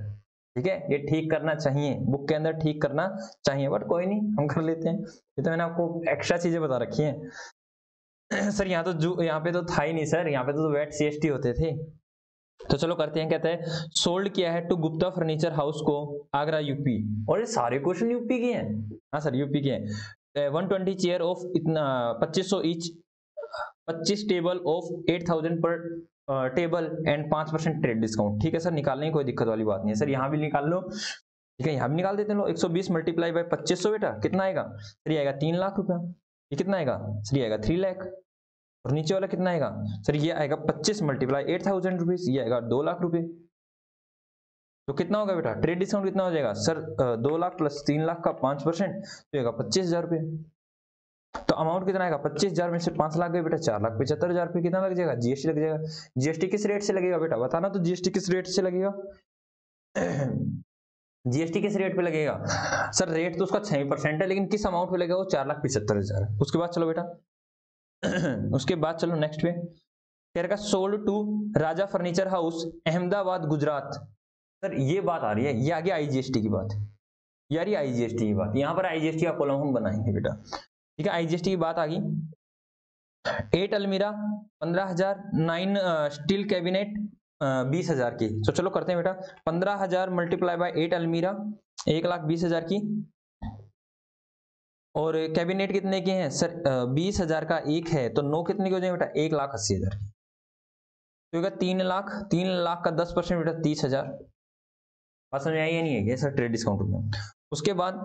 ठीक है ये ठीक करना चाहिए, बुक के अंदर ठीक करना चाहिए, बट कोई नहीं हम कर लेते हैं, ये तो मैंने आपको एक्स्ट्रा चीजें बता रखी हैं सर। यहाँ पे तो था ही नहीं सर, यहाँ पे तो वैट सीएसटी होते थे। तो चलो करते हैं। कहते हैं सोल्ड किया है टू गुप्ता फर्नीचर हाउस को आगरा यूपी। और ये सारे क्वेश्चन यूपी के हैं। हाँ सर यूपी के हैं। 120 चेयर ऑफ इतना 2500 ईच, 25 टेबल ऑफ 8,000 पर टेबल एंड 5% ट्रेड डिस्काउंट। ठीक है सर निकालने की कोई दिक्कत वाली बात नहीं है सर, यहाँ भी निकाल लो। ठीक है यहाँ भी निकाल देते हैं लो। 120 मल्टीप्लाई बाय 2500 बेटा कितना आएगा? सर ये आएगा 3 लाख रुपया। ये कितना आएगा सर? ये आएगा 3 लाख। और नीचे वाला कितना आएगा सर? ये आएगा 25 मल्टीप्लाई 8,000 रुपीज, ये आएगा 2 लाख रुपए। तो कितना होगा बेटा? ट्रेड डिस्काउंट कितना हो जाएगा सर? 2 लाख प्लस 3 लाख का 5% तो आएगा 25,000 रुपये। तो अमाउंट कितना आएगा? 25,000 में से 5 लाख गए बेटा 4,75,000 रुपये। कितना लग जाएगा? जीएसटी लग जाएगा। जीएसटी किस रेट से लगेगा बेटा बताना तो? जीएसटी किस रेट से लगेगा? जीएसटी किस रेट पे लगेगा सर? रेट तो उसका 6% है, लेकिन किस अमाउंट पे लगेगा? वो 4,75,000। उसके बाद चलो बेटा उसके बाद चलो नेक्स्ट पे कह रखा sold to Raja furniture house Ahmedabad Gujarat. Sir ये बात आ रही है, ये आगे आईजीएसटी की बात है। यार ये आईजीएसटी की बात, यहाँ पर आईजीएसटी का कॉलम हम बनाएंगे बेटा, ठीक है। आईजीएसटी की बात आ गई। 8 अलमीरा 15,000, 9 स्टील कैबिनेट 20,000 की। तो चलो करते हैं बेटा, 15,000 मल्टीप्लाई बाय 8 अलमीरा 1,20,000 की, और कैबिनेट कितने के हैं सर? 20,000 का एक है तो 9 कितने के हो जाएंगे बेटा? 1,80,000 की। तो 3 लाख, 3 लाख का 10% बेटा 30,000। बात समझ आई या नहीं है? ये सर ट्रेड डिस्काउंट में। उसके बाद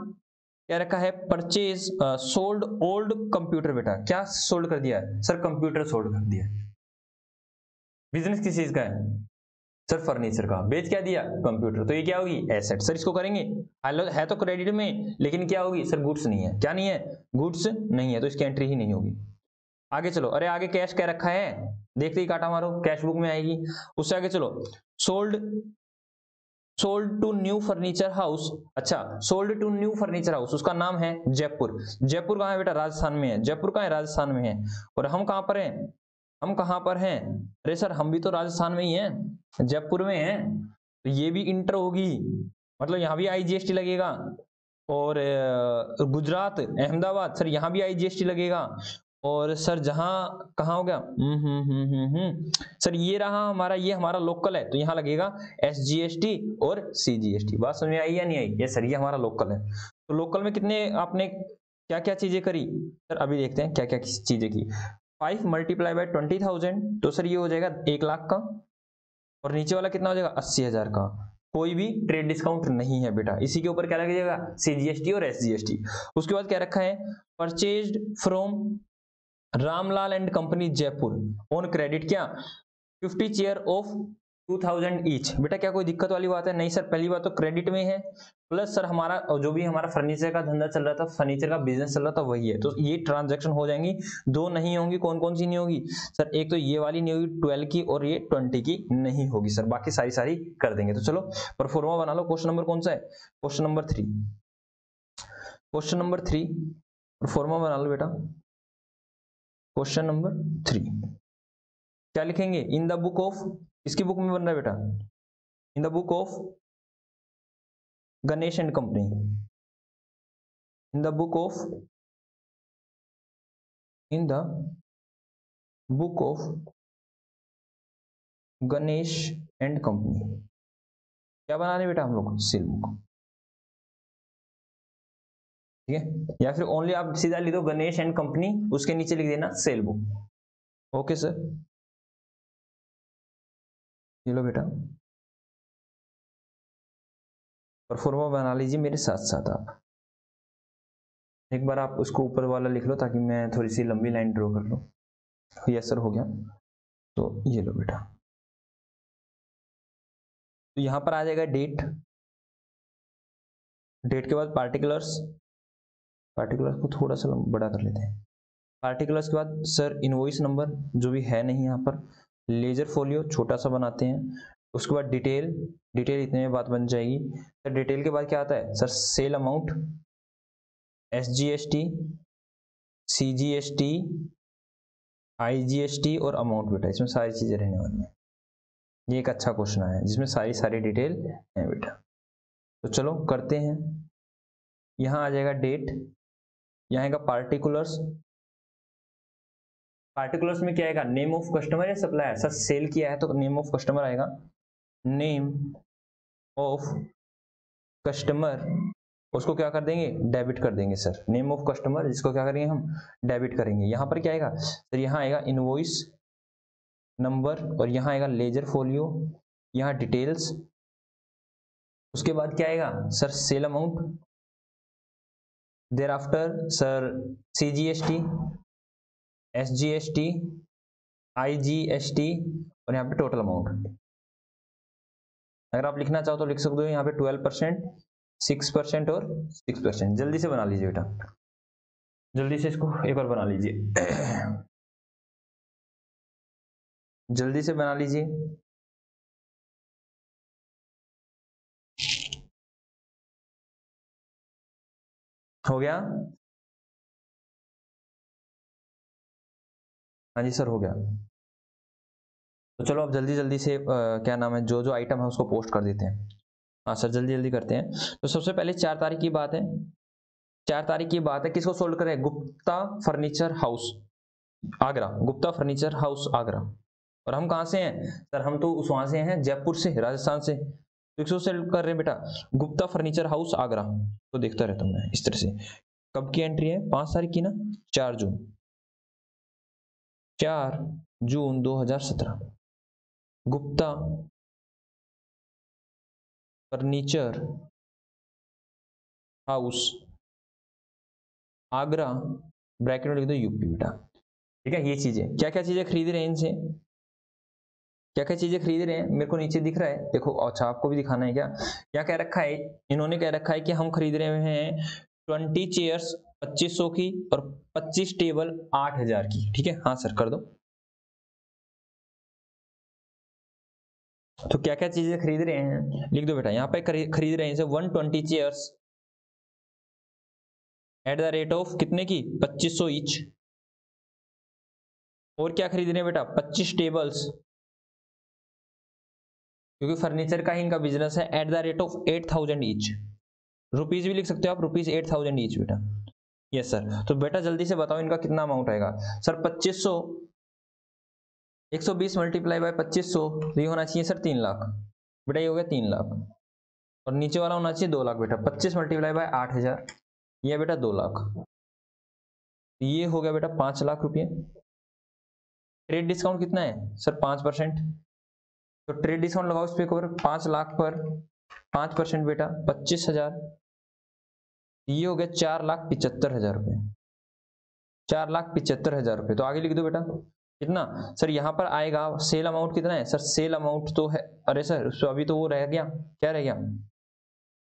क्या रखा है? परचेज सोल्ड ओल्ड कंप्यूटर बेटा। क्या सोल्ड कर दिया है सर? कंप्यूटर सोल्ड कर दिया। बिजनेस किस चीज का है सर? फर्नीचर का। बेच क्या दिया? कंप्यूटर। तो ये क्या होगी? एसेट। सर इसको करेंगे, है तो क्रेडिट में, लेकिन क्या होगी सर? गुड्स नहीं है। क्या नहीं है? गुड्स नहीं है, तो इसकी एंट्री ही नहीं होगी। आगे चलो, अरे आगे कैश क्या रखा है? देखते ही काटा मारो, कैश बुक में आएगी। उससे आगे चलो, sold to new furniture house. अच्छा, sold to new furniture house, उसका नाम है जयपुर। जयपुर कहाँ है बेटा? राजस्थान में है। जयपुर कहाँ है? राजस्थान में है। और हम कहाँ पर हैं? हम कहाँ पर हैं? अरे सर हम भी तो राजस्थान में ही हैं, जयपुर में हैं। तो ये भी इंटर होगी, मतलब यहाँ भी आईजीएसटी लगेगा। और गुजरात अहमदाबाद, सर यहाँ भी आईजीएसटी लगेगा। और सर जहां कहाँ हो गया? सर ये रहा हमारा, ये हमारा लोकल है, तो यहाँ लगेगा एसजीएसटी और सीजीएसटी। बात समझ में आई या नहीं आई? ये सर ये हमारा लोकल है। तो लोकल में कितने आपने क्या क्या चीजें करी सर? अभी देखते हैं क्या क्या चीजें की। 5 मल्टीप्लाई बाय 20,000, तो सर ये हो जाएगा 1 लाख का। और नीचे वाला कितना हो जाएगा? 80,000 का। कोई भी ट्रेड डिस्काउंट नहीं है बेटा। इसी के ऊपर क्या लगेगा? सीजीएसटी और एसजीएसटी। उसके बाद क्या रखा है? Purchased from Ramlal and company Jaipur on credit क्या? 50 चेयर ऑफ 2,000 ईच। बेटा क्या कोई दिक्कत वाली बात है? नहीं सर, पहली बात तो क्रेडिट में है, प्लस सर हमारा जो भी हमारा फर्नीचर का धंधा चल रहा था, फर्नीचर का बिजनेस चल रहा था, वही है। तो ये ट्रांजैक्शन हो जाएंगी। दो नहीं होंगी, कौन कौन सी नहीं होगी सर? एक तो ये वाली नहीं होगी 12 की, और ये 20 की नहीं होगी सर। बाकी सारी सारी कर देंगे। तो चलो परफॉर्मा बना लो। क्वेश्चन नंबर कौन सा है? Question number 3। Question number 3 pro forma बना लो बेटा। क्वेश्चन नंबर 3 क्या लिखेंगे? इन द बुक ऑफ, इसकी बुक में बन रहा है बेटा, in the book of Ganesh and company, in the book of, in the book of Ganesh and company. क्या बना रहे बेटा हम लोग? सेल बुक, ठीक है। या फिर ओनली आप सीधा लिख दो गणेश एंड कंपनी, उसके नीचे लिख देना सेल बुक। ओके सर, ये लो बेटा परफॉर्मा बना लीजिए मेरे साथ साथ। आप एक बार आप उसको ऊपर वाला लिख लो, ताकि मैं थोड़ी सी लंबी लाइन ड्रॉ कर लूँ। यस सर, हो गया। तो ये लो बेटा, तो यहां पर आ जाएगा डेट। डेट के बाद पार्टिकुलर्स, पार्टिकुलर्स को थोड़ा सा बड़ा कर लेते हैं। पार्टिकुलर्स के बाद सर इनवॉइस नंबर, जो भी है नहीं यहाँ पर। लेजर फोलियो छोटा सा बनाते हैं। उसके बाद डिटेल, डिटेल इतने में बात बन जाएगी सर। डिटेल के बाद क्या आता है sir? Sale amount, SGST, CGST, IGST और अमाउंट। बेटा इसमें सारी चीजें रहने वाली हैं। ये एक अच्छा क्वेश्चन है जिसमें सारी सारी डिटेल है बेटा। तो चलो करते हैं। यहाँ आ जाएगा डेट, यहाँ आएगा पार्टिकुलर्स। पार्टिकुलर्स में क्या आएगा? नेम ऑफ कस्टमर या सप्लायर? सर सेल किया है तो नेम ऑफ कस्टमर आएगा। नेम ऑफ कस्टमर, उसको क्या कर देंगे? डेबिट कर देंगे सर। नेम ऑफ कस्टमर जिसको क्या करेंगे हम? डेबिट करेंगे। यहाँ पर क्या आएगा सर? यहाँ आएगा इनवॉइस नंबर, और यहाँ आएगा लेजर फोलियो, यहाँ डिटेल्स। उसके बाद क्या आएगा sir? Sale amount. Thereafter sir CGST, SGST, IGST, और यहाँ पे टोटल अमाउंट। अगर आप लिखना चाहो तो लिख सकते हो यहाँ पे 12%, 6% और 6%। जल्दी से बना लीजिए बेटा, जल्दी से इसको एक बार बना लीजिए। जल्दी से बना लीजिए। हो गया? हाँ जी सर, हो गया। तो चलो अब जल्दी जल्दी से क्या नाम है, जो जो आइटम है उसको पोस्ट कर देते हैं। हाँ सर जल्दी जल्दी करते हैं। तो सबसे पहले 4 तारीख की बात है, 4 तारीख की बात है, किसको सोल्ड करें? Gupta furniture house Agra, Gupta furniture house Agra. और हम कहाँ से हैं सर? हम तो उस वहां से हैं, जयपुर से, राजस्थान से। तो किसको सेल कर रहे हैं बेटा? Gupta furniture house Agra. तो देखता रहता हूँ मैं इस तरह से। कब की एंट्री है? 5 तारीख की ना, 4 जून, 4 जून 2017। Gupta furniture house Agra, bracket में लिख दो यूपी बेटा। ठीक है, ये चीजें क्या क्या चीजें खरीद रहे हैं इनसे, क्या क्या चीजें खरीद रहे हैं मेरे को नीचे दिख रहा है, देखो। अच्छा आपको भी दिखाना है क्या? क्या कह रखा है इन्होंने? कह रखा है कि हम खरीद रहे हैं 20 चेयर्स 2500 की और 25 टेबल 8000 की। ठीक है, हाँ सर कर दो। तो क्या क्या चीजें खरीद रहे हैं लिख दो बेटा। यहाँ पे खरीद रहे हैं 120 chairs eight the rate of कितने की? 2500 ईच। और क्या खरीद रहे हैं बेटा? 25 टेबल्स, क्योंकि फर्नीचर का ही इनका बिजनेस है, eight the rate of 8000 each. Rupees भी लिख सकते हो आप, रुपीज 8000 ईच बेटा। Yes sir. तो बेटा जल्दी से बताओ इनका कितना अमाउंट आएगा सर? 2500, 120 मल्टीप्लाई बाय 2500, तो ये होना चाहिए सर 3 लाख बेटा। ये हो गया 3 लाख। और नीचे वाला होना चाहिए 2 लाख बेटा। 25 मल्टीप्लाई बाय 8000, ये बेटा 2 लाख। ये हो गया बेटा 5 लाख रुपये। ट्रेड डिस्काउंट कितना है सर? 5%। तो ट्रेड डिस्काउंट लगाओ इस पे ऊपर, 5 लाख पर 5% बेटा 25,000। ये हो गया 4,75,000 रुपये, 4,75,000 रुपये। तो आगे लिख दो बेटा कितना सर? यहाँ पर आएगा सेल अमाउंट कितना है सर? सेल अमाउंट तो है, अरे सर अभी तो वो रह गया, क्या रह गया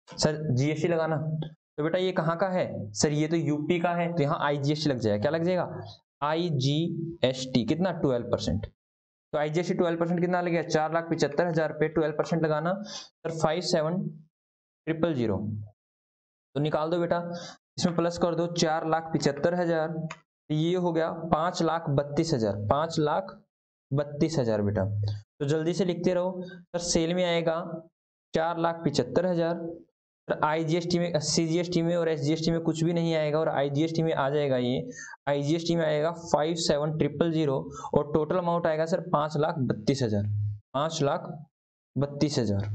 सर? जीएसटी लगाना। तो बेटा ये कहाँ का है सर? ये तो यूपी का है, तो यहाँ आईजीएसटी लग जाएगा। क्या लग जाएगा? आईजीएसटी कितना? 12%। तो आईजीएसटी 12% कितना लग गया? 4,75,000 रुपये। 12% लगाना सर 57,000। तो निकाल दो बेटा, इसमें प्लस कर दो 4,75,000। ये हो गया 5,32,000, 5,32,000 बेटा। तो जल्दी से लिखते रहो सर। सेल में आएगा 4,75,000, आईजीएसटी में, सीजीएसटी में और एसजीएसटी में कुछ भी नहीं आएगा, और आईजीएसटी में आ जाएगा ये, आईजीएसटी में आएगा 57,000 और टोटल अमाउंट आएगा सर 5,32,000, 5,32,000।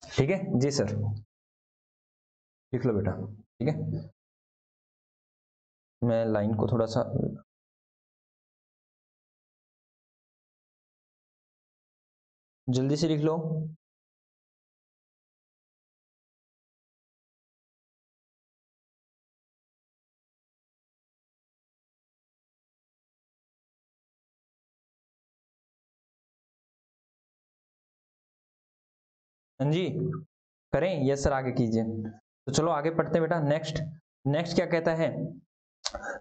ठीक है जी सर, लिख लो बेटा। ठीक है, मैं लाइन को थोड़ा सा जल्दी से लिख लो। हाँ जी करें? यस सर, आगे कीजिए। तो चलो आगे पढ़ते हैं बेटा। नेक्स्ट, नेक्स्ट क्या कहता है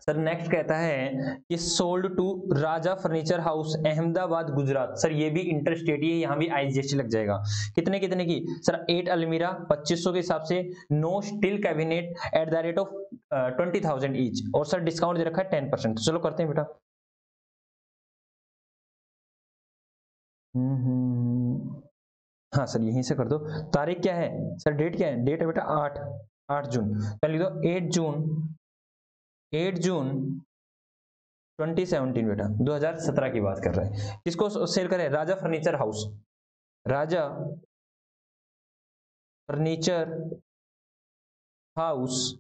सर? नेक्स्ट कहता है कि sold to Raja furniture house Ahmedabad Gujarat. Sir ये भी इंटर स्टेट ही है, यहाँ भी आईजीएसटी लग जाएगा। कितने कितने की सर? 8 अलमीरा 2500 के हिसाब से, no steel cabinet at the rate of 20,000 each. और सर डिस्काउंट दे रखा है 10%। तो चलो करते हैं बेटा। हाँ सर यहीं से कर दो। तारीख क्या है सर? डेट क्या है? डेट है बेटा 8 जून। पहले लिख दो 8 जून, 8 जून 2017 बेटा, 2017 की बात कर रहे हैं। किसको सेल करें? राजा फर्नीचर हाउस, राजा फर्नीचर हाउस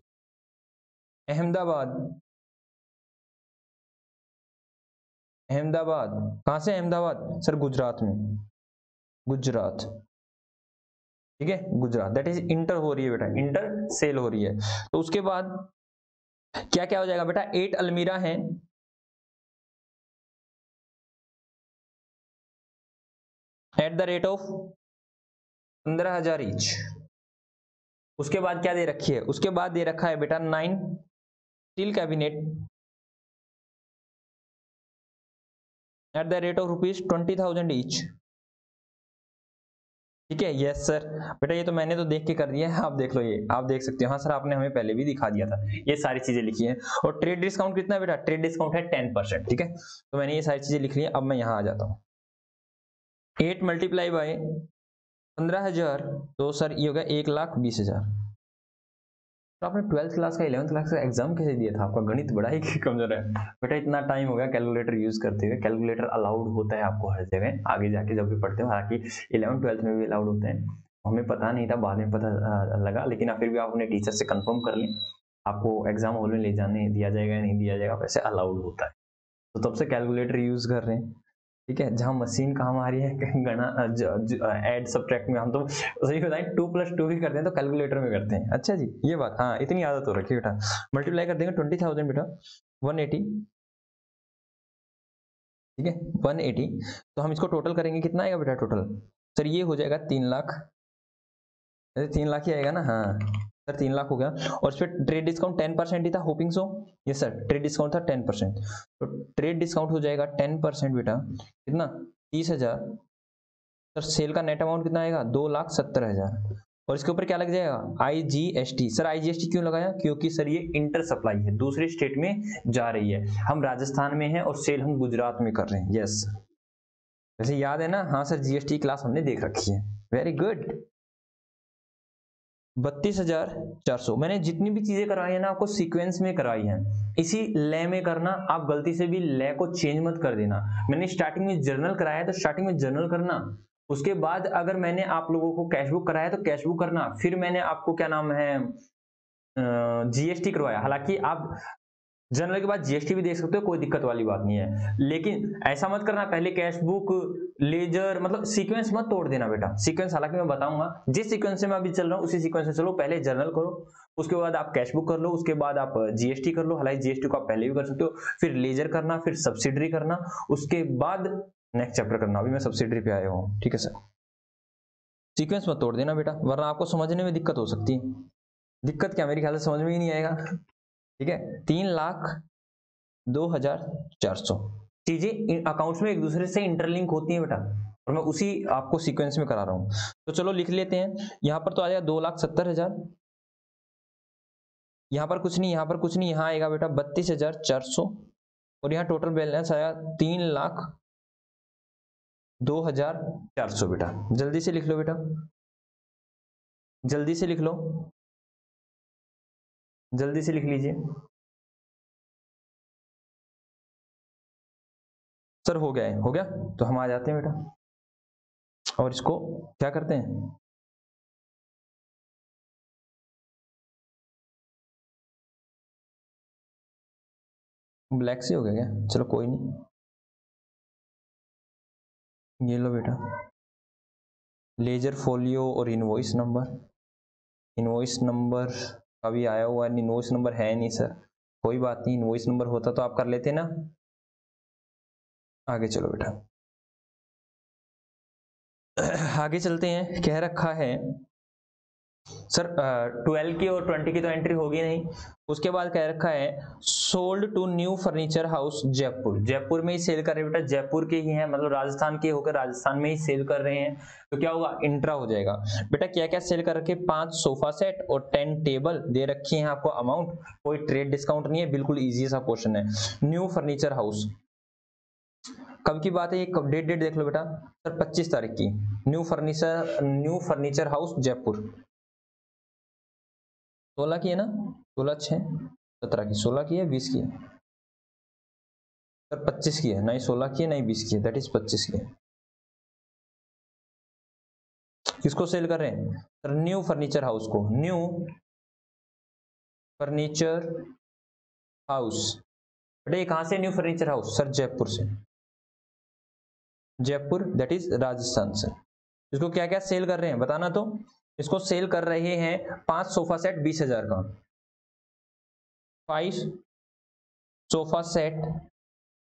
अहमदाबाद, अहमदाबाद। कहां से? अहमदाबाद सर गुजरात में, गुजरात। ठीक है, गुजरात। दैट इज इंटर हो रही है बेटा, इंटर सेल हो रही है। तो उसके बाद क्या क्या हो जाएगा बेटा? 8 अलमीरा है eight the rate of 15,000 each. उसके बाद क्या दे रखी है? उसके बाद दे रखा है बेटा 9 steel cabinet at the rate of ₹20,000 each. ठीक है, यस सर बेटा। ये तो मैंने तो देख के कर दिया है, आप देख लो, ये आप देख सकते हो। हाँ सर आपने हमें पहले भी दिखा दिया था, ये सारी चीजें लिखी है। और ट्रेड डिस्काउंट कितना है बेटा? ट्रेड डिस्काउंट है 10%। ठीक है, तो मैंने ये सारी चीजें लिख ली है। अब मैं यहाँ आ जाता हूँ। 8 मल्टीप्लाई बाय 15,000, तो सर ये होगा 1,20,000। तो आपने 12th क्लास का 11th क्लास का एग्जाम कैसे दिया था? आपका गणित बड़ा ही कमजोर है बेटा। इतना टाइम हो गया कैलकुलेटर यूज करते हुए। कैलकुलेटर अलाउड होता है आपको हर जगह आगे जाके जब भी पढ़ते हो, हालांकि 11th 12th में भी अलाउड होते हैं। हमें पता नहीं था, बाद में पता लगा, लेकिन फिर भी आप अपने टीचर से कंफर्म कर लें, आपको एग्जाम हॉल में ले जाने दिया जाएगा या नहीं दिया जाएगा, वैसे अलाउड होता है। तो तब से कैलकुलेटर यूज कर रहे हैं, ठीक है। जहाँ मशीन काम आ रही है गणा ऐड सब्ट्रैक्ट में, हम तो सही बताएं 2+2 भी करते हैं तो कैलकुलेटर में करते हैं। अच्छा जी, ये बात, हाँ इतनी आदत हो रखी है बेटा। मल्टीप्लाई कर देंगे 20,000 बेटा 180, ठीक है 180। तो हम इसको टोटल करेंगे, कितना आएगा बेटा टोटल? सर ये हो जाएगा 3 लाख, 3 लाख ही आएगा ना, हाँ सर 3 लाख हो गया। और इस पर ट्रेड डिस्काउंट 10% ही था, होपिंग सो। यस सर, ट्रेड डिस्काउंट था 10%, तो ट्रेड डिस्काउंट हो जाएगा 10% बेटा, कितना? 30,000। सर सेल का नेट अमाउंट कितना आएगा? 2,70,000। और इसके ऊपर क्या लग जाएगा? IGST। सर IGST क्यों लगाया? क्योंकि सर ये इंटर सप्लाई है, दूसरे स्टेट में जा रही है, हम राजस्थान में हैं और सेल हम गुजरात में कर रहे हैं। यस, वैसे याद है ना? हाँ सर, GST क्लास हमने देख रखी है। Very good. 32,400। मैंने जितनी भी चीजें करवाई है ना आपको सीक्वेंस में करवाई है, इसी ले में करना। आप गलती से भी ले को चेंज मत कर देना। मैंने स्टार्टिंग में जर्नल कराया है तो स्टार्टिंग में जर्नल करना, उसके बाद अगर मैंने आप लोगों को कैश बुक कराया तो कैश बुक करना, फिर मैंने आपको क्या नाम है GST करवाया। हालांकि आप जनरल के बाद GST भी देख सकते हो, कोई दिक्कत वाली बात नहीं है, लेकिन ऐसा मत करना पहले कैश बुक लेजर, मतलब सीक्वेंस मत तोड़ देना बेटा। सीक्वेंस हालांकि मैं बताऊंगा, जिस सीक्वेंस से मैं अभी चल रहा हूँ उसी सीक्वेंस से चलो। पहले जर्नल करो, उसके बाद आप कैश बुक कर लो, उसके बाद आप GST कर लो। हालांकि GST को आप पहले भी कर सकते हो, फिर लेजर करना, फिर सब्सिडरी करना, उसके बाद नेक्स्ट चैप्टर करना। अभी मैं सब्सिडरी पे आया हूँ, ठीक है सर। सीक्वेंस मत तोड़ देना बेटा, वरना आपको समझने में दिक्कत हो सकती है। दिक्कत क्या, मेरी ख्याल से समझ में ही नहीं आएगा, ठीक है। 3,02,400 चीजें अकाउंट्स में एक दूसरे से इंटरलिंक होती हैं बेटा, और मैं उसी आपको सीक्वेंस में करा रहा हूं। तो चलो लिख लेते हैं। यहां पर तो आ जाएगा 2,70,000, यहां पर कुछ नहीं, यहां पर कुछ नहीं, यहां आएगा बेटा 32,400, और यहाँ टोटल बैलेंस आया 3,02,400 बेटा। जल्दी से लिख लो बेटा, जल्दी से लिख लो, जल्दी से लिख लीजिए। सर हो गया है, हो गया तो हम आ जाते हैं बेटा, और इसको क्या करते हैं, ब्लैक से हो गया क्या? चलो कोई नहीं, ये लो बेटा लेजर फोलियो और इनवॉइस नंबर। इनवॉइस नंबर अभी आया हुआ है, इनवॉइस नंबर है नहीं सर, कोई बात नहीं, इनवॉइस नंबर होता तो आप कर लेते ना। आगे चलो बेटा, आगे चलते हैं। कह रखा है सर 12 की और 20 की तो एंट्री होगी नहीं। उसके बाद कह रखा है sold to new furniture house Jaipur. Jaipur में ही सेल कर रहे हैं बेटा, जयपुर के ही हैं, मतलब राजस्थान के होकर राजस्थान में ही सेल कर रहे हैं। तो क्या होगा, इंट्रा हो जाएगा बेटा। क्या क्या सेल कर रखे? 5 सोफा सेट और 10 टेबल दे रखी है आपको अमाउंट, कोई ट्रेड डिस्काउंट नहीं है, बिल्कुल ईजी सा क्वेश्चन है। न्यू फर्नीचर हाउस कब की बात है ये? कब डेट देख लो बेटा सर, 25 तारीख की। New furniture house Jaipur. 16 की है ना, 16/6/17 की, 16 की है 20 की है सर? 25 की है, नहीं 16 की है नहीं 20 की है, दैट इज 25 की है। किसको सेल कर रहे हैं सर? न्यू फर्नीचर हाउस को। न्यू फर्नीचर हाउस बेटा, कहां से new furniture house? Sir Jaipur से, जयपुर दैट इज राजस्थान से। इसको क्या क्या सेल कर रहे हैं बताना तो। इसको सेल कर रहे हैं 5 सोफा सेट 20,000 का, 5 sofa set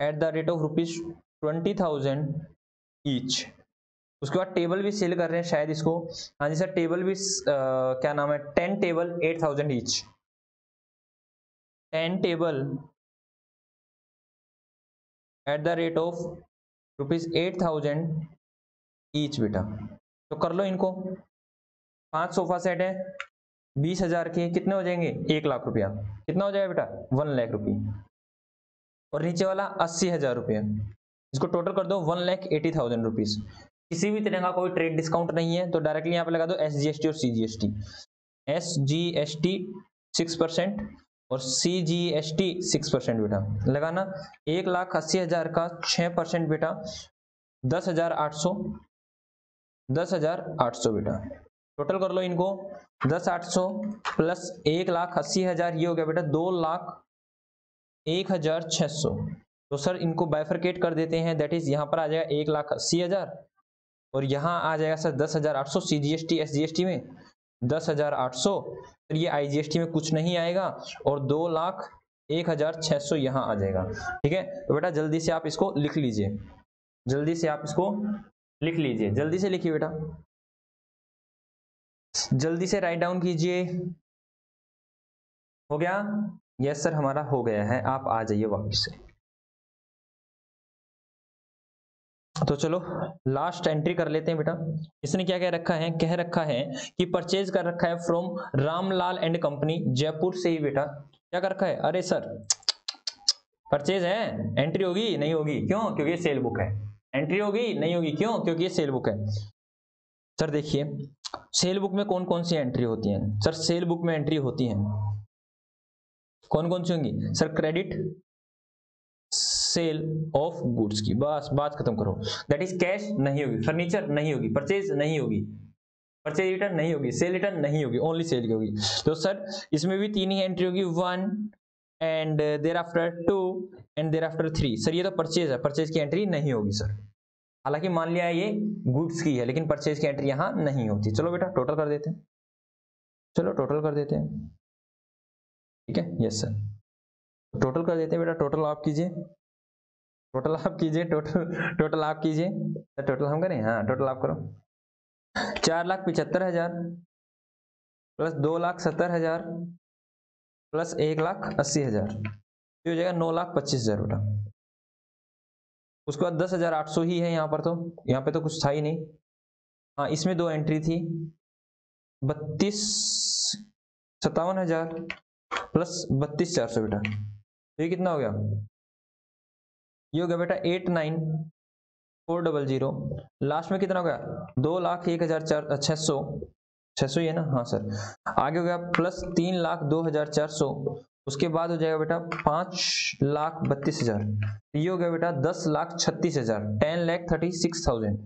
eight the rate of ₹20,000 each. उसके बाद टेबल भी सेल कर रहे हैं शायद इसको, हाँ जी सर टेबल भी क्या नाम है, 10 table 8,000 each. 10 table eight the rate of ₹8,000 each बेटा। तो कर लो इनको। 5 सोफा सेट है 20,000 के, कितने हो जाएंगे? 1,00,000 रुपया। कितना हो जाएगा बेटा? 1,00,000 रुपये। और नीचे वाला 80,000 रुपये, इसको टोटल कर दो 1,80,000 रुपीज। किसी भी तरह का कोई ट्रेड डिस्काउंट नहीं है, तो डायरेक्टली यहाँ पे लगा दो SGST और CGST। SGST 6% और CGST 6% बेटा लगाना। 1,80,000 का 6% बेटा 10,800 बेटा। टोटल कर लो इनको, 10,800 प्लस 1,80,000 ये हो गया बेटा 2,01,600। तो सर इनको बाइफरकेट कर देते हैं, दैट इज यहाँ पर आ जाएगा 1,80,000 और यहाँ आ जाएगा सर 10,800 CGST SGST में 10,800, फिर ये IGST में कुछ नहीं आएगा और 2,01,600 यहाँ आ जाएगा। ठीक है, तो बेटा जल्दी से आप इसको लिख लीजिए, जल्दी से आप इसको लिख लीजिए, जल्दी से लिखिए बेटा, जल्दी से राइट डाउन कीजिए। हो गया? यस सर हमारा हो गया है, आप आ जाइए वापस से। तो चलो लास्ट एंट्री कर लेते हैं बेटा। इसने क्या कह रखा है, कह रखा है कि परचेज कर रखा है from Ramlal and company Jaipur से ही बेटा। क्या कर रखा है? अरे सर परचेज है, एंट्री होगी नहीं होगी? क्यों? क्योंकि ये सेल बुक है। एंट्री होगी नहीं होगी? क्यों? क्योंकि ये सेल बुक है। सर देखिए सेल बुक में कौन कौन सी एंट्री होती है? सर सेल बुक में एंट्री होती है कौन कौन सी होंगी? Sir credit sale of goods की, बस बात खत्म करो। दैट इज कैश नहीं होगी, फर्नीचर नहीं होगी, परचेज नहीं होगी, परचेज रिटर्न नहीं होगी, सेल रिटर्न नहीं होगी, ओनली सेल की होगी। तो सर इसमें भी तीन ही एंट्री होगी, 1 and thereafter 2 and thereafter 3। Sir ये तो परचेज है, परचेज की एंट्री नहीं होगी सर। हालांकि मान लिया ये गुड्स की है लेकिन परचेज की एंट्री यहां नहीं होती। चलो बेटा टोटल कर देते हैं, चलो टोटल कर देते हैं। ठीक है यस सर, टोटल कर देते हैं बेटा। टोटल आप कीजिए, टोटल आप कीजिए, टोटल आप कीजिए। टोटल हम करें? हाँ टोटल आप करो। 4,75,000 प्लस 2,70,000 प्लस 1,80,000 हो जाएगा 9,25,000 बेटा। उसके बाद 10,800 ही है यहाँ पर, तो यहाँ पे तो कुछ था ही नहीं। हाँ इसमें दो एंट्री थी, 32,57,000 प्लस 32,400 बेटा। तो ये कितना हो गया? ये हो गया बेटा 89,400। लास्ट में कितना हो गया? 2,01,600 600 ही है ना? हाँ सर। आगे हो गया प्लस 3,02,400। उसके बाद हो जाएगा बेटा 5,32,000। ये हो गया बेटा 10,36,000, 10,36,000,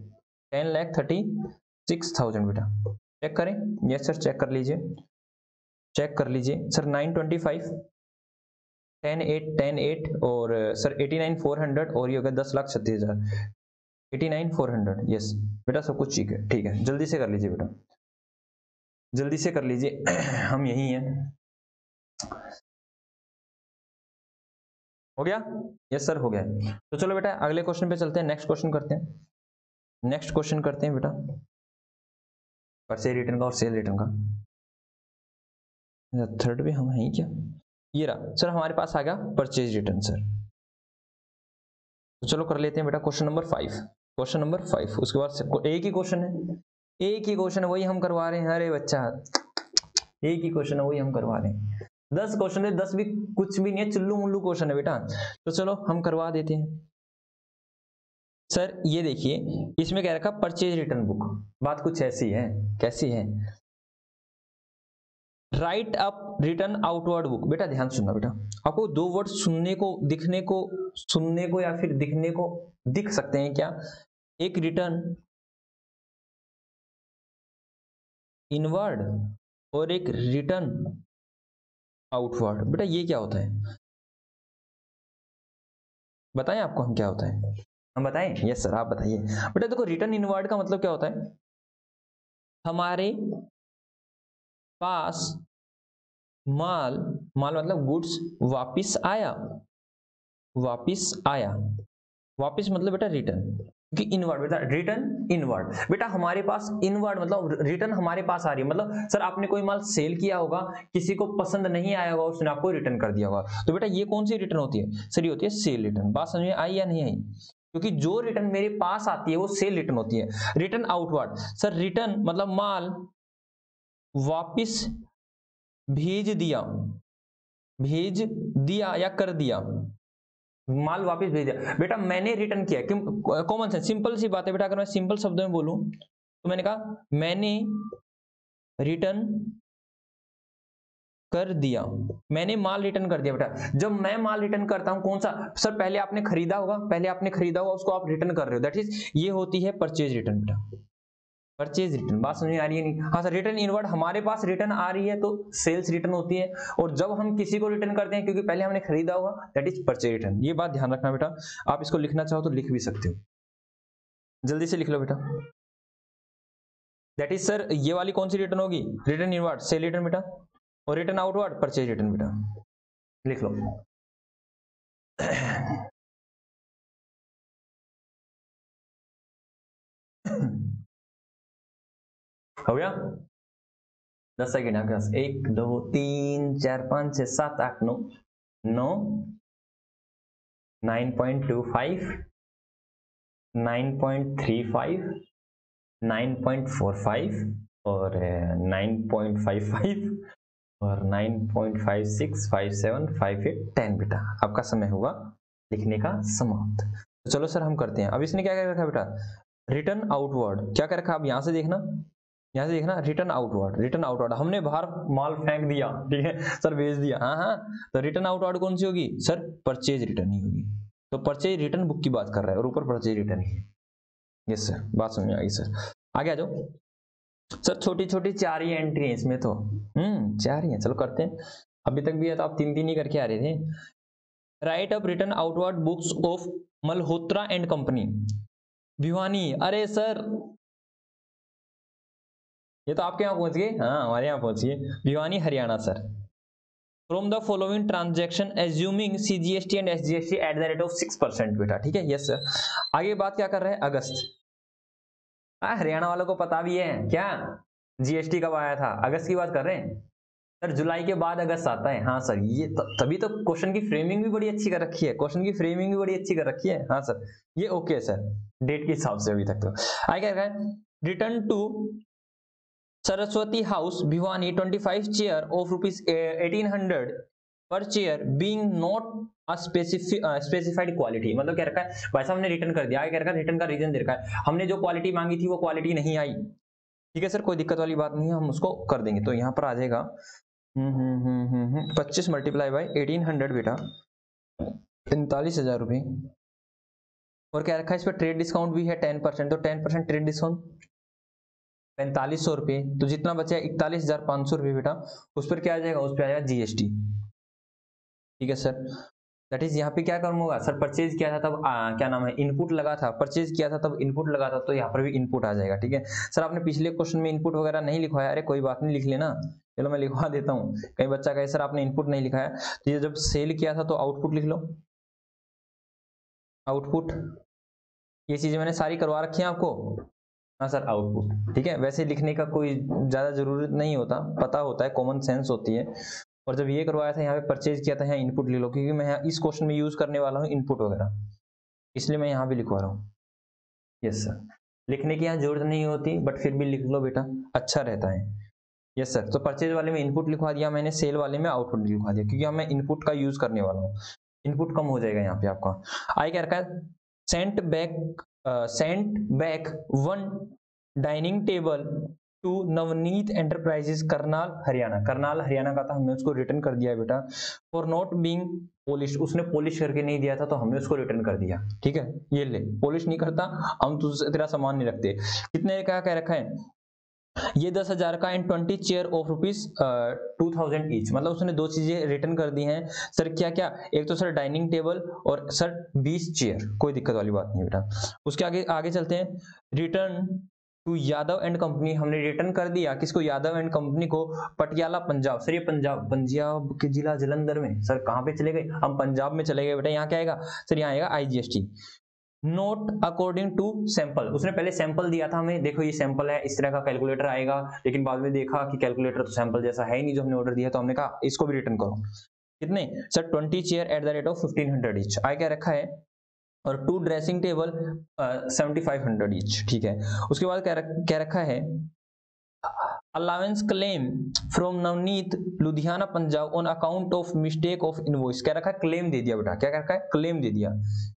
10,36,000 बेटा। चेक करें? यस सर चेक कर लीजिए, चेक कर लीजिए सर। 925 10,8 और सर 89,400 और ये हो गया 10,36,000, 89,400। यस बेटा सब कुछ ठीक है, ठीक है। जल्दी से कर लीजिए बेटा, जल्दी से कर लीजिए। हम यही हैं। हो गया? यस सर हो गया। तो चलो बेटा अगले क्वेश्चन पे चलते हैं, नेक्स्ट क्वेश्चन करते हैं, नेक्स्ट क्वेश्चन करते हैं बेटा, परचेज रिटर्न का और सेल रिटर्न का। थर्ड पे हम हैं क्या? ये रहा सर, हमारे पास आ गया परचेज रिटर्न सर। तो चलो कर लेते हैं बेटा क्वेश्चन नंबर 5, क्वेश्चन नंबर 5। उसके बाद एक ही क्वेश्चन है, एक ही क्वेश्चन है, वही हम करवा रहे हैं। अरे बच्चा एक ही क्वेश्चन है, वही हम करवा रहे हैं। 10 क्वेश्चन है, 10 भी कुछ भी नहीं है, चुल्लू मुल्लू क्वेश्चन है बेटा। तो चलो हम करवा देते हैं सर। ये देखिए इसमें क्या रखा, परचेज रिटर्न बुक। बात कुछ ऐसी है, कैसी है? Right up return outward book. बेटा ध्यान सुनना बेटा, आपको दो वर्ड सुनने को, दिखने को, सुनने को या फिर दिखने को दिख सकते हैं क्या? एक रिटर्न इनवर्ड और एक रिटर्न आउटवर्ड। बेटा ये क्या होता है, बताएं आपको हम क्या होता है? हम बताएं? यस सर आप बताइए बेटा। देखो रिटर्न इनवर्ड का मतलब क्या होता है, हमारे पास माल, माल मतलब गुड्स वापिस आया, वापिस आया, वापिस मतलब बेटा रिटर्न, क्योंकि इनवर्ड बेटा, रिटर्न इनवर्ड। बेटा हमारे पास इनवर्ड मतलब रिटर्न हमारे पास आ रही है, मतलब सर आपने कोई माल सेल किया होगा, किसी को पसंद नहीं आया होगा, उसने आपको रिटर्न कर दिया होगा, तो बेटा ये कौन सी रिटर्न होती है? सर ये होती है सेल रिटर्न। बात समझ में आई या नहीं आई? क्योंकि जो रिटर्न मेरे पास आती है वो सेल रिटर्न होती है। रिटर्न आउटवर्ड, सर रिटर्न मतलब माल वापिस भेज दिया, भेज दिया या कर दिया, माल वापस भेज दिया बेटा, मैंने रिटर्न किया, क्यों? कॉमन सेंस, सिंपल सी बात है बेटा। अगर मैं सिंपल शब्दों में बोलूं तो मैंने कहा मैंने रिटर्न कर दिया, मैंने माल रिटर्न कर दिया बेटा। जब मैं माल रिटर्न करता हूं, कौन सा सर? पहले आपने खरीदा होगा, पहले आपने खरीदा होगा, उसको आप रिटर्न कर रहे हो, दैट इज ये होती है परचेज रिटर्न बेटा। परचेज रिटर्न, बात समझ में आ रही है नहीं? हाँ सर, रिटर्न इनवर्ड हमारे पास रिटर्न आ रही है तो सेल्स रिटर्न होती है, और जब हम किसी को रिटर्न करते हैं क्योंकि पहले हमने खरीदा होगा, दैट इज परचेज रिटर्न। ये बात ध्यान रखना बेटा। आप इसको लिखना चाहो तो लिख भी सकते हो, जल्दी से लिख लो बेटा। दैट इज सर ये वाली कौन सी रिटर्न होगी? रिटर्न इनवर्ड सेल रिटर्न बेटा, और रिटर्न आउटवर्ड परचेज रिटर्न बेटा। लिख लो। हो गया? 10 सेकेंड आपके पास। 1 2 3 4 5 6 7 8 9 9 9.25 9.35 9.45 और 9.55 और 9.56 57 58 10 बेटा। आपका समय हुआ लिखने का समाप्त। तो चलो सर हम करते हैं। अब इसने क्या क्या रखा बेटा? Return outward. क्या क्या रखा? आप यहां से देखना, यहां से देखना, रिटर्न आउटवर्ड। रिटर्न आउटवर्ड हमने बाहर माल फेंक दिया, ठीक है सर, भेज दिया, हाँ हाँ, तो रिटर्न आउटवर्ड कौन सी होगी सर? परचेज रिटर्न ही होगी। तो परचेज रिटर्न बुक की बात कर रहा है और ऊपर परचेज रिटर्न ही है। यस सर, बात समझ में आ गई सर। आगे आ जाओ सर। छोटी छोटी 4 ही एंट्री है इसमें तो, 4 ही है। चलो करते हैं। अभी तक भी है तो आप 3 3 ही करके आ रहे थे। Right up return outward books of Malhotra and company Bhiwani. अरे सर ये तो आपके यहाँ पहुंच गए, हाँ हमारे यहाँ पहुंच गए, Bhiwani Haryana sir. From the following transaction assuming CGST and SGST eight the rate of 6% बेटा, ठीक है। Yes sir. आगे बात क्या कर रहे हैं? अगस्त। हरियाणा वालों को पता भी है क्या GST कब आया था? अगस्त की बात कर रहे हैं सर। जुलाई के बाद अगस्त आता है, हाँ सर। ये तभी तो क्वेश्चन की फ्रेमिंग भी बड़ी अच्छी कर रखी है, क्वेश्चन की फ्रेमिंग भी बड़ी अच्छी कर रखी है, हाँ सर। ये ओके है सर, डेट के हिसाब से अभी तक तो। आगे क्या है? Return to Saraswati house Bhiwani 25 chair of rupees 1800 per chair being not a specified quality. मतलब क्या रखा है? वैसा हमने रिटर्न कर दिया। आगे क्या रखा है? रिटर्न का रीजन दे रखा है, हमने जो क्वालिटी मांगी थी वो क्वालिटी नहीं आई, ठीक है सर, कोई दिक्कत वाली बात नहीं है, हम उसको कर देंगे। तो यहाँ पर आ जाएगा 25 मल्टीप्लाई बाई 1800 बेटा, 45,000 रुपये। और क्या रखा है? इस पर ट्रेड डिस्काउंट भी है 10%, तो 10% ट्रेड डिस्काउंट 4500 रुपये, तो जितना बचा 41,500 रुपये बेटा, उस पर क्या आ जाएगा? उस पर आ जाएगा GST, ठीक है सर। दैट इज यहाँ पे क्या कर्म होगा सर? परचेज किया था तब क्या नाम है, इनपुट लगा था, परचेज किया था तब इनपुट लगा था, तो यहाँ पर भी इनपुट आ जाएगा, ठीक है सर। आपने पिछले क्वेश्चन में इनपुट वगैरह नहीं लिखवाया, अरे कोई बात नहीं, लिख लेना, चलो मैं लिखवा देता हूँ। कई बच्चा कहे सर आपने इनपुट नहीं लिखा है, तो ये जब सेल किया था तो आउटपुट लिख लो, आउटपुट। ये चीजें मैंने सारी करवा रखी है आपको, हाँ सर, आउटपुट, ठीक है। वैसे लिखने का कोई ज्यादा जरूरत नहीं होता, पता होता है, कॉमन सेंस होती है। और जब ये करवाया था यहाँ पे परचेज किया था, यहाँ इनपुट ले लो, क्योंकि मैं यहाँ इस क्वेश्चन में यूज करने वाला हूँ इनपुट वगैरह, इसलिए मैं यहाँ भी लिखवा रहा हूँ। यस सर, लिखने की यहाँ जरूरत नहीं होती, बट फिर भी लिख लो बेटा, अच्छा रहता है। Yes sir. तो परचेज वाले में इनपुट लिखवा दिया मैंने, सेल वाले में आउटपुट लिखवा दिया, क्योंकि मैं इनपुट का यूज करने वाला हूँ। इनपुट कम हो जाएगा यहाँ पे आपका। आई क्या रखा है? Sent back 1 dining table to Navneet enterprises Karnal Haryana. Karnal Haryana का था, हमने उसको रिटर्न कर दिया बेटा। फॉर नॉट बीइंग पॉलिश, उसने पॉलिश करके नहीं दिया था तो हमने उसको रिटर्न कर दिया, ठीक है। ये ले, पॉलिश नहीं करता हम तो तेरा सामान नहीं रखते। कितने का कह रखा है? ये 10,000 का and 20 chair of rupees 2000 each. मतलब उसने 2 चीजें रिटर्न कर दी हैं सर। क्या क्या? एक तो सर डाइनिंग टेबल और सर 20 चेयर, कोई दिक्कत वाली बात नहीं बेटा। उसके आगे आगे चलते हैं। Return to Yadav and company, हमने रिटर्न कर दिया किसको? यादव एंड कंपनी को, पटियाला पंजाब। सर ये पंजाब के जिला जलंधर में, सर कहाँ पे चले गए? हम पंजाब में चले गए बेटा। यहाँ क्या आएगा सर? यहाँ आएगा IGST। Not according to sample, उसने पहले सैंपल दिया था हमें, देखो ये सैंपल है, इस तरह का कैलकुलेटर आएगा, लेकिन बाद में देखा कि कैलकुलेटर तो सैंपल जैसा है ही नहीं जो हमने ऑर्डर दिया, तो हमने कहा इसको भी रिटर्न करो। कितने sir? 20 chair eight the rate of 1500 each. आगे क्या रखा है? और 2 ड्रेसिंग टेबल 7500 ईच, ठीक है। उसके बाद क्या रखा है? Allowance claim from Navneet Ludhiana Punjab on account of mistake of invoice. क्या रखा है? क्लेम दे दिया बेटा। क्या रखा है? क्लेम दे दिया।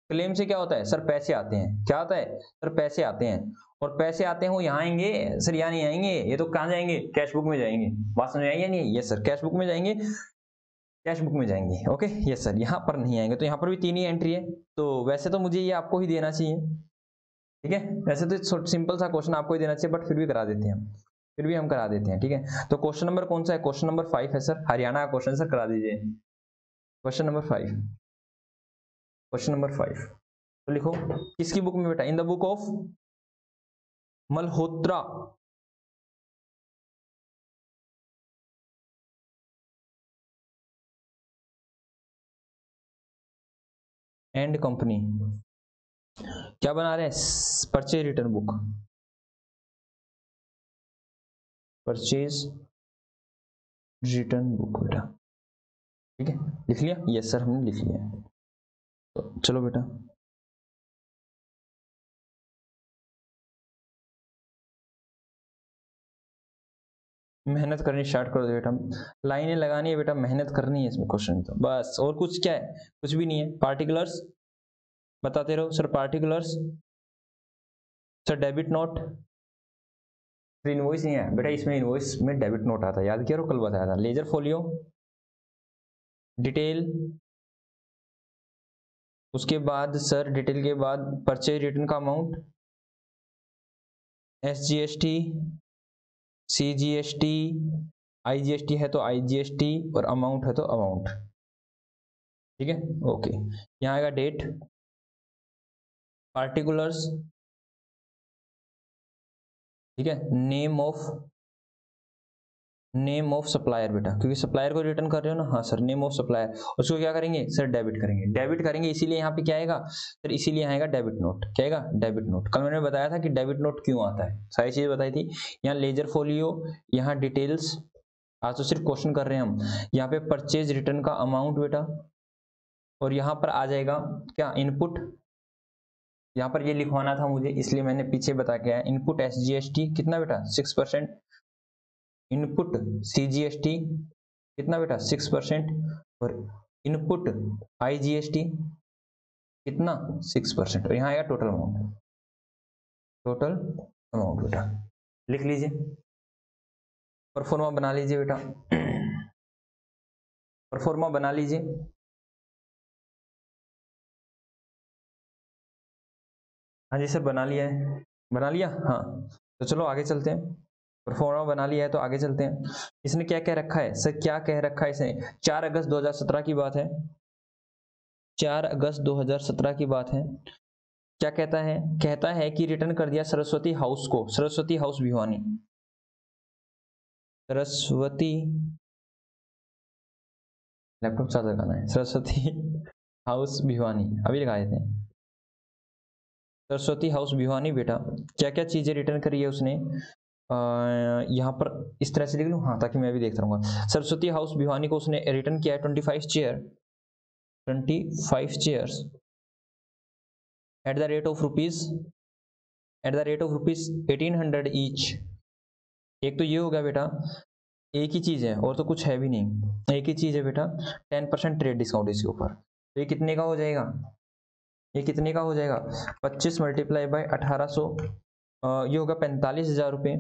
क्लेम से क्या होता है सर? पैसे आते हैं। क्या होता है सर? पैसे आते हैं। और पैसे आते हैं वो यहाँ आएंगे सर, यहाँ नहीं आएंगे। ये तो कहाँ जाएंगे? कैश बुक में जाएंगे। बात समझ आई या नहीं? यस सर, कैश बुक में जाएंगे। कैश बुक में जाएंगे। ओके यस सर, यहाँ पर नहीं आएंगे। तो यहाँ पर भी 3 ही एंट्री है। तो वैसे तो मुझे ये आपको ही देना चाहिए, ठीक है। वैसे तो सिंपल सा क्वेश्चन आपको ही देना चाहिए, बट फिर भी करा देते हैं हम। फिर भी हम करा देते हैं, ठीक है। तो क्वेश्चन नंबर कौन सा है? क्वेश्चन नंबर 5 है सर, हरियाणा का क्वेश्चन सर, करा दीजिए। क्वेश्चन नंबर 5, क्वेश्चन नंबर 5 तो लिखो किसकी बुक में बेटा? In the book of Malhotra and company. क्या बना रहे हैं? Purchase return book. Purchase return book बेटा, ठीक है। लिख लिया? यस सर, हमने लिख लिया। तो चलो बेटा, मेहनत करनी स्टार्ट कर दो बेटा। लाइनें लगानी है बेटा, मेहनत करनी है इसमें क्वेश्चन तो बस। और कुछ क्या है? कुछ भी नहीं है। पार्टिकुलर्स बताते रहो sir. Particulars sir, debit note. Invoice नहीं है बेटा, इसमें इनवॉइस में डेबिट नोट आता है, याद किया? कल बताया था। लेजर फोलियो, डिटेल, उसके बाद सर डिटेल के बाद परचेज रिटर्न का अमाउंट, SGST, CGST, IGST है तो IGST, और अमाउंट है तो अमाउंट, ठीक है। ओके, यहाँ आएगा डेट, पार्टिकुलर्स, ठीक है, नेम ऑफ सप्लायर बेटा, क्योंकि सप्लायर को रिटर्न कर रहे हो ना। हाँ सर, नेम ऑफ सप्लायर। उसको क्या करेंगे सर? डेबिट करेंगे। डेबिट करेंगे, इसीलिए यहाँ पे क्या आएगा सर? इसीलिए आएगा डेबिट नोट। क्या आएगा? Debit note. कल मैंने बताया था कि डेबिट नोट क्यों आता है, सारी चीजें बताई थी। यहाँ लेजर फोलियो, यहाँ डिटेल्स। आज तो सिर्फ क्वेश्चन कर रहे हैं हम। यहाँ पे परचेज रिटर्न का अमाउंट बेटा, और यहाँ पर आ जाएगा क्या? इनपुट। यहाँ पर ये लिखवाना था मुझे, इसलिए मैंने पीछे बता के आया। इनपुट SGST कितना बेटा? 6%। इनपुट CGST कितना बेटा? 6%। और इनपुट IGST कितना? 6%। और यहाँ आएगा टोटल अमाउंट। टोटल अमाउंट बेटा लिख लीजिए, परफॉर्मा बना लीजिए बेटा। परफॉर्मा बना लीजिए। हाँ जी सर, बना लिया है। बना लिया? हाँ, तो चलो आगे चलते हैं। परफॉर्मा बना लिया है तो आगे चलते हैं। इसने क्या कह रखा है सर? क्या कह रखा है इसने? 4 अगस्त 2017 की बात है। 4 अगस्त 2017 की बात है। क्या कहता है? कहता है कि रिटर्न कर दिया सरस्वती हाउस को, Saraswati house Bhiwani. Saraswati, laptop charger करना है। सरस्वती हाउस भिवानी, अभी लगा देते हैं। सरस्वती हाउस भिवानी बेटा, क्या क्या चीजें रिटर्न करी है उसने? यहाँ पर इस तरह से लिख लूँ, हाँ, ताकि मैं भी देखता रहूंगा। सरस्वती हाउस भिवानी को उसने रिटर्न किया है 25 chair, 25 chairs eight the rate of rupees 1800 each. एक तो ये हो गया बेटा, एक ही चीज है और तो कुछ है भी नहीं, एक ही चीज है बेटा। 10% ट्रेड डिस्काउंट इसके ऊपर। तो ये कितने का हो जाएगा? ये कितने का हो जाएगा? 25 मल्टीप्लाई बाय 1800, ये होगा 45,000 रुपये।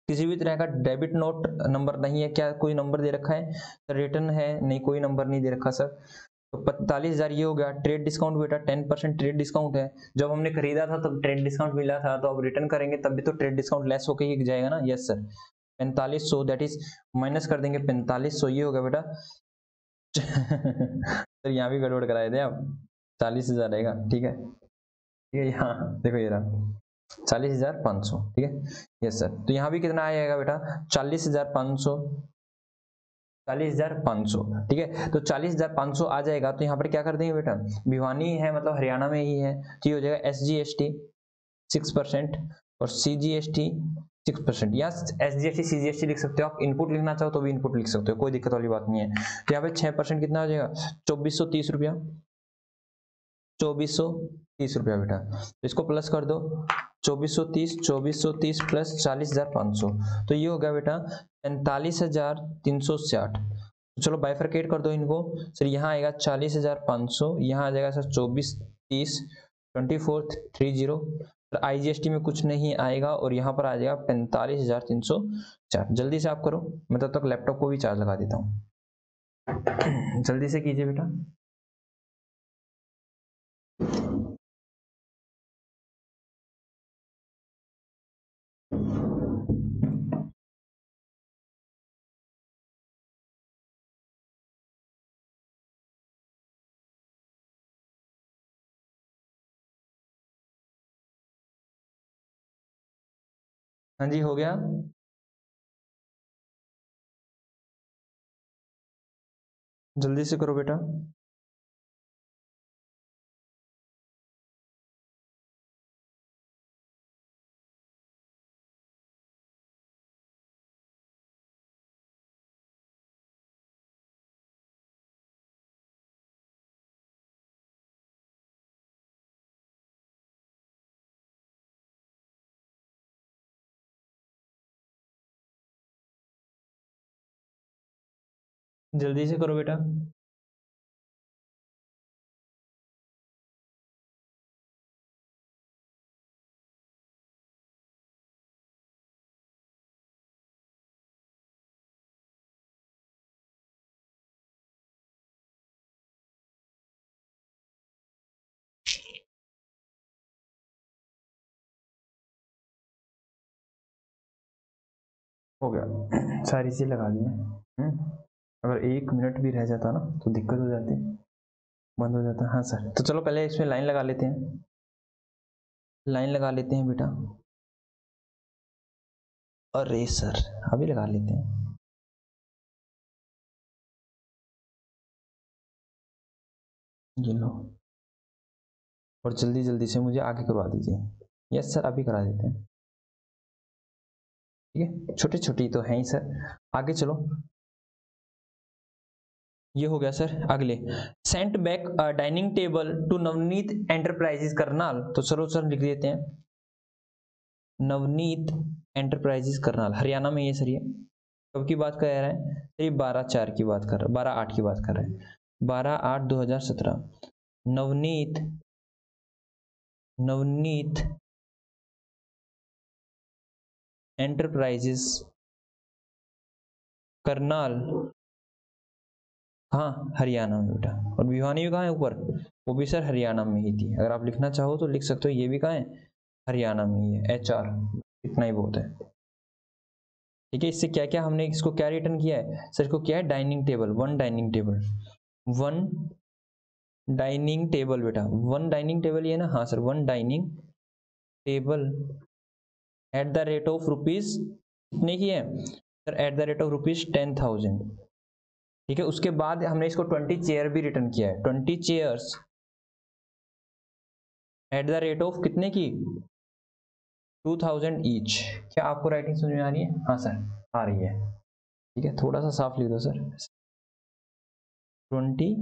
किसी भी तरह का डेबिट नोट नंबर नहीं है। क्या कोई नंबर दे रखा है सर? रिटर्न है? नहीं, कोई नंबर नहीं दे रखा सर। तो 45,000 ये हो गया। ट्रेड डिस्काउंट बेटा 10% ट्रेड डिस्काउंट है। जब हमने खरीदा था तब ट्रेड डिस्काउंट मिला था, तो अब रिटर्न करेंगे तब भी तो ट्रेड डिस्काउंट लेस होकर ही जाएगा ना। Yes sir, 4500 that is minus कर देंगे 4500, ये होगा बेटा। सर यहाँ भी गड़बड़ कराए थे आप। 40,000 रहेगा, ठीक है। ठीक है, यहाँ देखो ये रहा 40,500, ठीक है। यस सर, तो यहाँ भी कितना आ जाएगा बेटा? 40,500, 40,500, ठीक है। तो 40,500 आ जाएगा। तो यहाँ पर क्या कर देंगे बेटा? भिवानी है मतलब हरियाणा में ही है, तो ये हो जाएगा SGST 6% और CGST 6%। या SGST CGST लिख सकते हो आप। इनपुट लिखना चाहो तो भी इनपुट लिख सकते हो, कोई दिक्कत वाली बात नहीं है। तो यहाँ पे 6% कितना हो जाएगा? 2430 रुपया। ₹2430 बेटा। तो इसको प्लस कर दो, 2430 प्लस 40,500, तो ये हो गया बेटा 45,360। चलो बाइफरकेट कर दो इनको सर, यहाँ आएगा 40,500, यहाँ आ जाएगा सर 2430, 2430। IGST में कुछ नहीं आएगा और यहाँ पर आ जाएगा 45,304। जल्दी से आप करो, मैं तब तक लैपटॉप को भी चार्ज लगा देता हूँ। जल्दी से कीजिए बेटा। हाँ जी, हो गया। जल्दी से करो बेटा। जल्दी से करो बेटा। हो गया, सारी चीज़ लगा दी है। अगर 1 मिनट भी रह जाता ना तो दिक्कत हो जाती, बंद हो जाता। हाँ सर, तो चलो पहले इसमें लाइन लगा लेते हैं, लाइन लगा लेते हैं बेटा। अरे सर अभी लगा लेते हैं, ये लो, और जल्दी जल्दी से मुझे आगे करवा दीजिए। यस सर, अभी करा देते हैं। ठीक है, छोटी छोटी तो है ही सर, आगे चलो। ये हो गया सर। अगले, sent back dining table to Navneet enterprises Karnal. तो चलो सर लिख देते हैं, नवनीत एंटरप्राइजेस करनाल, हरियाणा में ये सर। ये कब की बात कर रहा है? ये 12/4 की बात कर रहा है, 12/8 की बात कर रहे हैं, 12/8/2017। नवनीत, नवनीत एंटरप्राइजेस करनाल, हाँ हरियाणा में बेटा। और भिवानी भी कहाँ है ऊपर? वो भी सर हरियाणा में ही थी। अगर आप लिखना चाहो तो लिख सकते हो, ये भी कहाँ है? हरियाणा में ही है। HR, इतना ही बहुत है। ठीक है, इससे क्या क्या हमने इसको क्या रिटर्न किया है सर? इसको क्या है? Dining table, one dining table, one dining table बेटा, वन डाइनिंग टेबल ये ना? हाँ sir, one dining table eight the rate of rupees, कितने की है sir? Eight the rate of ₹10,000। ठीक है, उसके बाद हमने इसको 20 चेयर भी रिटर्न किया है, 20 chairs eight the rate of कितने की? 2,000 ईच। क्या आपको राइटिंग समझ में आ रही है? हाँ सर आ रही है। ठीक है, थोड़ा सा साफ लिख दो सर, 20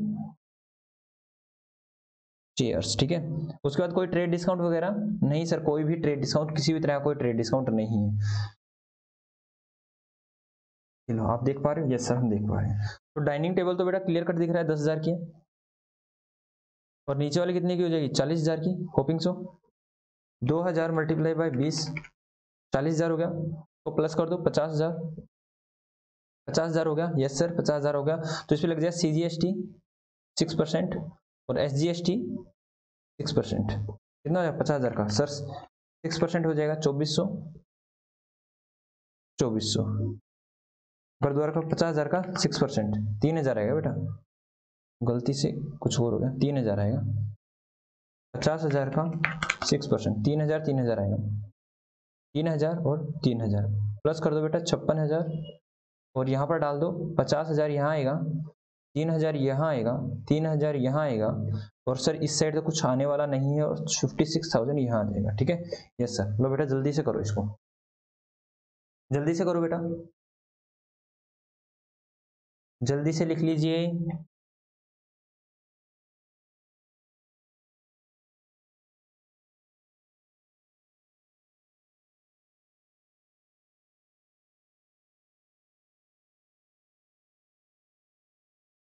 चेयर्स। ठीक है, उसके बाद कोई ट्रेड डिस्काउंट वगैरह नहीं सर, कोई भी ट्रेड डिस्काउंट, किसी भी तरह का कोई ट्रेड डिस्काउंट नहीं है। चलो आप देख पा रहे हो? यस सर हम देख पा रहे हैं। तो डाइनिंग टेबल तो बेटा क्लियर कट दिख रहा है 10,000 की, और नीचे वाली कितने की हो जाएगी? 40,000 की, होपिंग सो। 2,000 मल्टीप्लाई बाई 20, 40,000 हो गया। तो प्लस कर दो 50,000, 50,000 हो गया। यस सर 50,000 हो गया। तो इस पर लग जाएगा CGST 6% और SGST 6%। कितना हो जाएगा 50,000 का सर? 6% हो जाएगा 2,400, 2,400 पर द्वारा का 50,000 का 6%, 3,000 आएगा बेटा। गलती से कुछ और हो गया, 3,000 आएगा। 50,000 का 6%, 3,000, 3,000 आएगा, 3,000 और 3,000 प्लस कर दो बेटा 56,000, और यहाँ पर डाल दो 50,000 यहाँ आएगा, 3,000 यहाँ आएगा, 3,000 यहाँ आएगा, और सर इस साइड तो कुछ आने वाला नहीं है, और 56,000 यहाँ आ जाएगा। ठीक है, यस सर। लो बेटा जल्दी से करो इसको, जल्दी से करो बेटा, जल्दी से लिख लीजिए।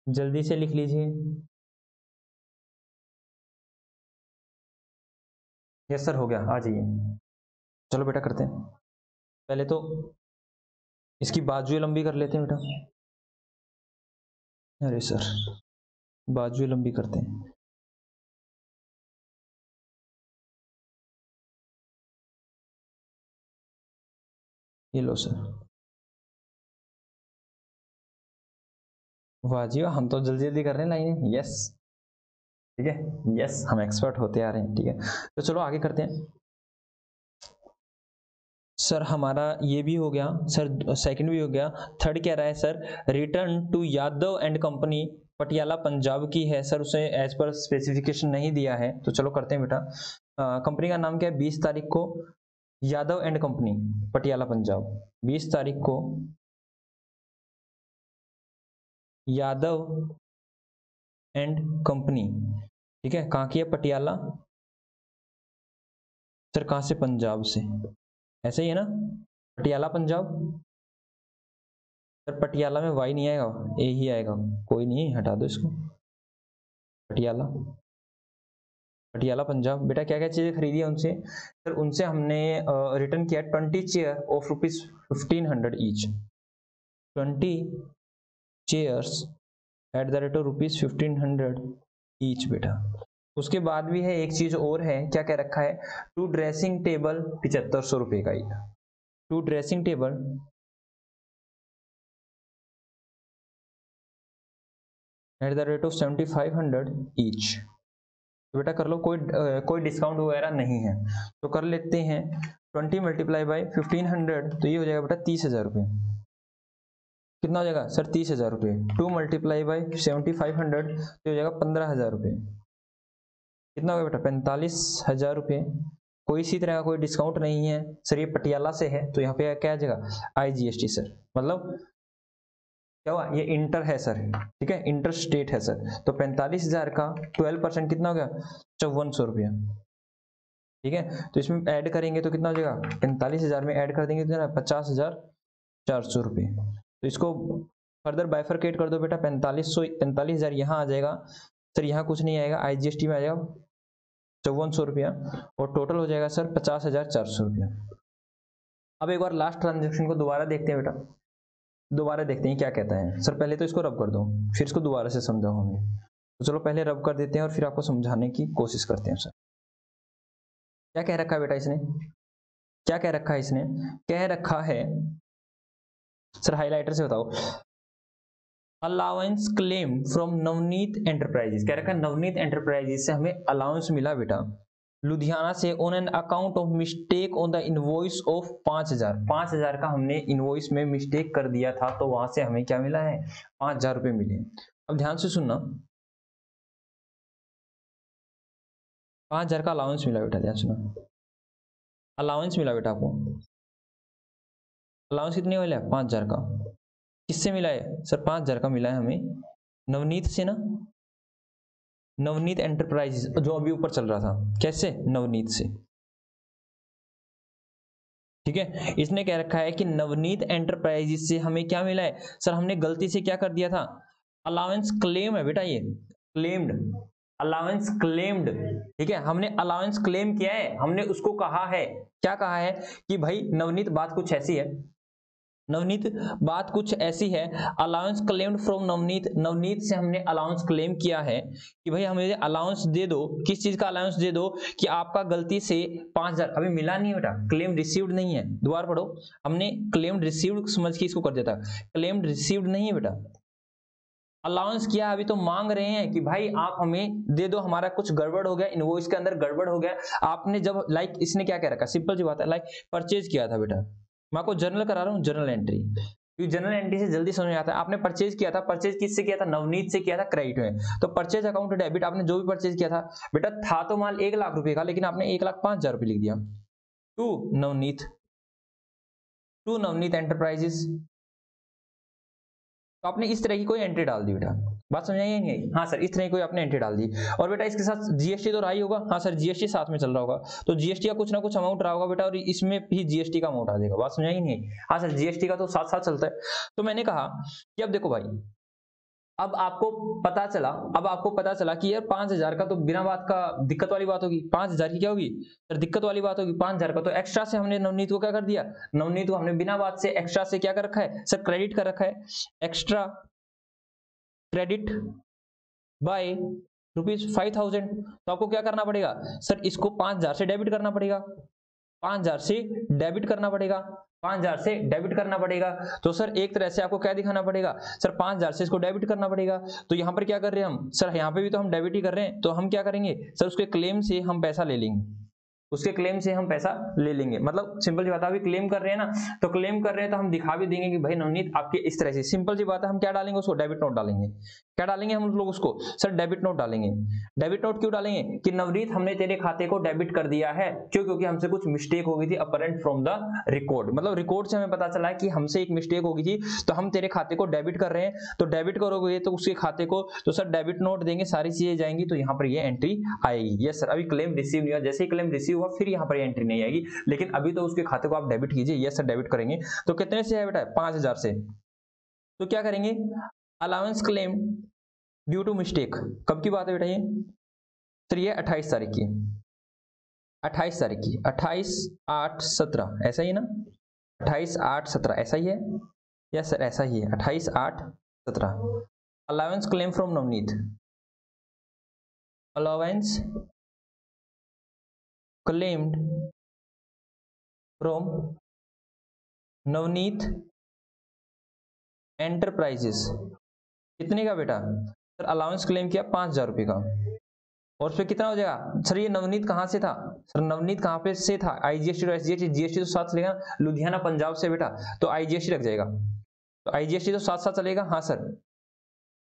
जल्दी से लिख लीजिए। यस सर, हो गया, आ जाइए। चलो बेटा करते हैं। पहले तो इसकी बाजुएं लंबी कर लेते हैं बेटा। अरे सर, बाजुएं लंबी करते हैं। ये लो सर। वाह जी वाह, हम तो जल्दी जल्दी कर रहे हैं लाइनें। यस, ठीक है, यस, हम एक्सपर्ट होते आ रहे हैं। ठीक है, तो चलो आगे करते हैं। सर हमारा ये भी हो गया सर, सेकंड भी हो गया। थर्ड क्या रहा है sir? Return to Yadav and company, Patiala Punjab की है सर, उसे एज पर स्पेसिफिकेशन नहीं दिया है, तो चलो करते हैं बेटा। कंपनी का नाम क्या है? 20 तारीख को यादव एंड कंपनी, पटियाला पंजाब। 20 तारीख को यादव एंड कंपनी, ठीक है, कहाँ की है? पटियाला। सर कहाँ से? पंजाब से। ऐसे ही है ना, पटियाला पंजाब। सर पटियाला में वाई नहीं आएगा, ए ही आएगा। कोई नहीं, हटा दो इसको। पटियाला, पटियाला पंजाब। बेटा क्या क्या चीजें खरीदी है उनसे? सर उनसे हमने रिटर्न किया 20 chair of ₹1500 each. 20 chairs eight the rate of ₹1500 each बेटा। उसके बाद भी है एक चीज और है, क्या क्या रखा है? 2 ड्रेसिंग टेबल, 7500 रुपए का ही। 2 dressing table eight the rate of 7500 each. तो बेटा कर लो, कोई डिस्काउंट वगैरह नहीं है, तो कर लेते हैं 20 मल्टीप्लाई बाई 1500, तो ये हो जाएगा बेटा 30,000 रुपये। कितना हो जाएगा सर? 30,000 रुपये। 2 मल्टीप्लाई बाई 7500, तो हो जाएगा 15,000 रुपये। कितना हो गया बेटा? 45,000 रुपये। कोई इसी तरह का कोई डिस्काउंट नहीं है सर, ये पटियाला से है, तो यहाँ पे क्या आ जाएगा? IGST sir. मतलब क्या हुआ? ये इंटर है सर, ठीक है, इंटर स्टेट है सर। तो 45,000 का 12% कितना हो गया? 5400 रुपया। ठीक है, तो इसमें ऐड करेंगे तो कितना हो जाएगा? 45,000 में ऐड कर देंगे तो 50,400 रुपये। तो इसको फर्दर बाइफरकेट कर दो बेटा। 45,000 यहाँ आ जाएगा सर, यहाँ कुछ नहीं आएगा, IGST में आ जाएगा 5400 रुपया, और टोटल हो जाएगा सर 50,400 रुपया। अब एक बार लास्ट ट्रांजेक्शन को दोबारा देखते हैं बेटा, दोबारा देखते हैं क्या कहता है सर। पहले तो इसको रब कर दो, फिर इसको दोबारा से समझाओ हमें। तो चलो पहले रब कर देते हैं और फिर आपको समझाने की कोशिश करते हैं सर। क्या कह रखा है बेटा इसने? क्या कह रखा है इसने? कह रखा है सर, हाइलाइटर से बताओ। Allowance claim from Navneet enterprises, कह रखा है नवनीत एंटरप्राइजेस से हमें अलाउंस मिला बेटा, लुधियाना से, on an account of mistake on the invoice of 5,000। 5,000 का हमने इनवॉइस में मिस्टेक कर दिया था, तो वहां से हमें क्या मिला है? 5,000 रुपये मिले। अब ध्यान से सुनना, 5,000 का अलाउंस मिला बेटा, ध्यान सुना, अलाउंस मिला बेटा आपको। अलाउंस कितने मिला है? 5,000 का। किससे मिला है सर? 5,000 का मिला है हमें नवनीत से ना, नवनीत एंटरप्राइजेस जो अभी ऊपर चल रहा था। कैसे? नवनीत से। ठीक है, इसने कह रखा है कि नवनीत एंटरप्राइजेस से हमें क्या मिला है सर? हमने गलती से क्या कर दिया था? अलाउंस क्लेम है बेटा, ये क्लेम्ड, अलाउंस क्लेम्ड। ठीक है, हमने अलाउंस क्लेम किया है, हमने उसको कहा है, क्या कहा है कि भाई नवनीत बात कुछ ऐसी है, नवनीत बात कुछ ऐसी है, allowance claimed from Navneet, Navneet से हमने अलाउंस क्लेम किया है कि भाई हमें अलाउंस दे दो। किस चीज का अलाउंस दे दो? कि आपका गलती से 5,000 अभी मिला नहीं है बेटा, क्लेम रिसीव्ड नहीं है। दोबारा पढ़ो, हमने क्लेम रिसीव्ड समझ के इसको कर देता, क्लेम रिसीव्ड नहीं है बेटा, अलाउंस किया। अभी तो मांग रहे हैं कि भाई आप हमें दे दो, हमारा कुछ गड़बड़ हो गया, इनवॉइस के अंदर गड़बड़ हो गया। आपने जब इसने क्या कह रखा, सिंपल सी बात है, परचेज किया था बेटा, मैं आपको जर्नल करा रहा हूँ, जर्नल एंट्री, क्योंकि जर्नल एंट्री से जल्दी समझ में आता है। आपने परचेज किया था, परचेज किससे किया था? नवनीत से किया था, क्रेडिट में। तो परचेज अकाउंट डेबिट, आपने जो भी परचेज किया था बेटा, था तो माल 1,00,000 रुपए का, लेकिन आपने 1,05,000 रुपए लिख दिया to Navneet, to Navneet enterprises. तो आपने इस तरह की कोई एंट्री डाल दी बेटा, बात समझ आई नहीं आई? हाँ सर, इस तरह की कोई आपने एंट्री डाल दी। और बेटा इसके साथ जीएसटी तो रहा ही होगा। हाँ सर, जीएसटी साथ में चल रहा होगा, तो जीएसटी का कुछ ना कुछ अमाउंट रहा होगा बेटा, और इसमें भी जीएसटी का अमाउंट आ जाएगा। बात समझ आई नहीं आई? हाँ सर, जीएसटी का तो साथ साथ चलता है। तो मैंने कहा कि अब देखो भाई, अब आपको पता चला कि यार 5,000 का तो बिना बात का दिक्कत वाली बात होगी, 5,000 की क्या होगी सर दिक्कत वाली बात होगी। 5,000 का तो एक्स्ट्रा से हमने नवनीत को क्या कर दिया, नवनीत को हमने बिना बात से एक्स्ट्रा से क्या कर रखा है सर, क्रेडिट कर रखा है, एक्स्ट्रा क्रेडिट बाय ₹5,000। तो आपको क्या करना पड़ेगा सर, इसको 5,000 से डेबिट करना पड़ेगा, 5,000 से डेबिट करना पड़ेगा, 5,000 से डेबिट करना पड़ेगा। तो सर एक तरह से आपको क्या दिखाना पड़ेगा सर, 5,000 से इसको डेबिट करना पड़ेगा। तो यहां पर क्या कर रहे हैं हम सर, यहां पे भी तो हम डेबिट ही कर रहे हैं, तो हम क्या करेंगे सर, उसके क्लेम से हम पैसा ले लेंगे, उसके क्लेम से हम पैसा ले लेंगे। मतलब सिंपल सी बात है, अभी क्लेम कर रहे हैं ना, तो क्लेम कर रहे हैं तो हम दिखा भी देंगे कि भाई नवनीत आपके इस तरह से, सिंपल सी बात है, हम क्या डालेंगे उसको, डेबिट नोट डालेंगे। क्या डालेंगे हम लोग उसको सर, डेबिट नोट डालेंगे। डेबिट नोट क्यों डालेंगे कि नवनीत हमने तेरे खाते को डेबिट कर दिया है, क्यों, क्योंकि हमसे कुछ मिस्टेक हो गई थी अपरेंट फ्रॉम द रिकॉर्ड, मतलब रिकॉर्ड से हमें पता चला है कि हमसे एक मिस्टेक हो गई थी, तो हम तेरे खाते को डेबिट कर रहे हैं। तो डेबिट करोगे तो उसके खाते को, तो सर डेबिट नोट देंगे, सारी चीजें जाएंगी, तो यहाँ पर ये एंट्री आएगी। यस सर, अभी क्लेम रिसीव नहीं हुआ, जैसे ही क्लेम रिसीव हुआ फिर यहाँ पर एंट्री नहीं आएगी, लेकिन अभी तो उसके खाते को आप डेबिट कीजिए। यस सर डेबिट करेंगे। तो कितने से है बेटा, 5,000 से। तो क्या करेंगे, allowance claim due to mistake, कब की बात है बेटा ये सर, ये 28 तारीख की, 28 तारीख की, 28/8/17 ऐसा ही ना, 28/8/17 ऐसा ही है। यस सर ऐसा ही है, 28/8/17। Allowance claim from Navneet, allowance claimed from Navneet enterprises, कितने का बेटा सर, अलाउंस क्लेम किया 5,000 रुपए का, और फिर कितना हो जाएगा सर, ये नवनीत कहां से था सर, नवनीत कहां पे से था, आईजीएसटी और एसजीएसटी, जीएसटी तो साथ चलेगा, लुधियाना पंजाब से बेटा, तो आईजीएसटी लग जाएगा, तो आईजीएसटी तो साथ साथ चलेगा। हाँ सर,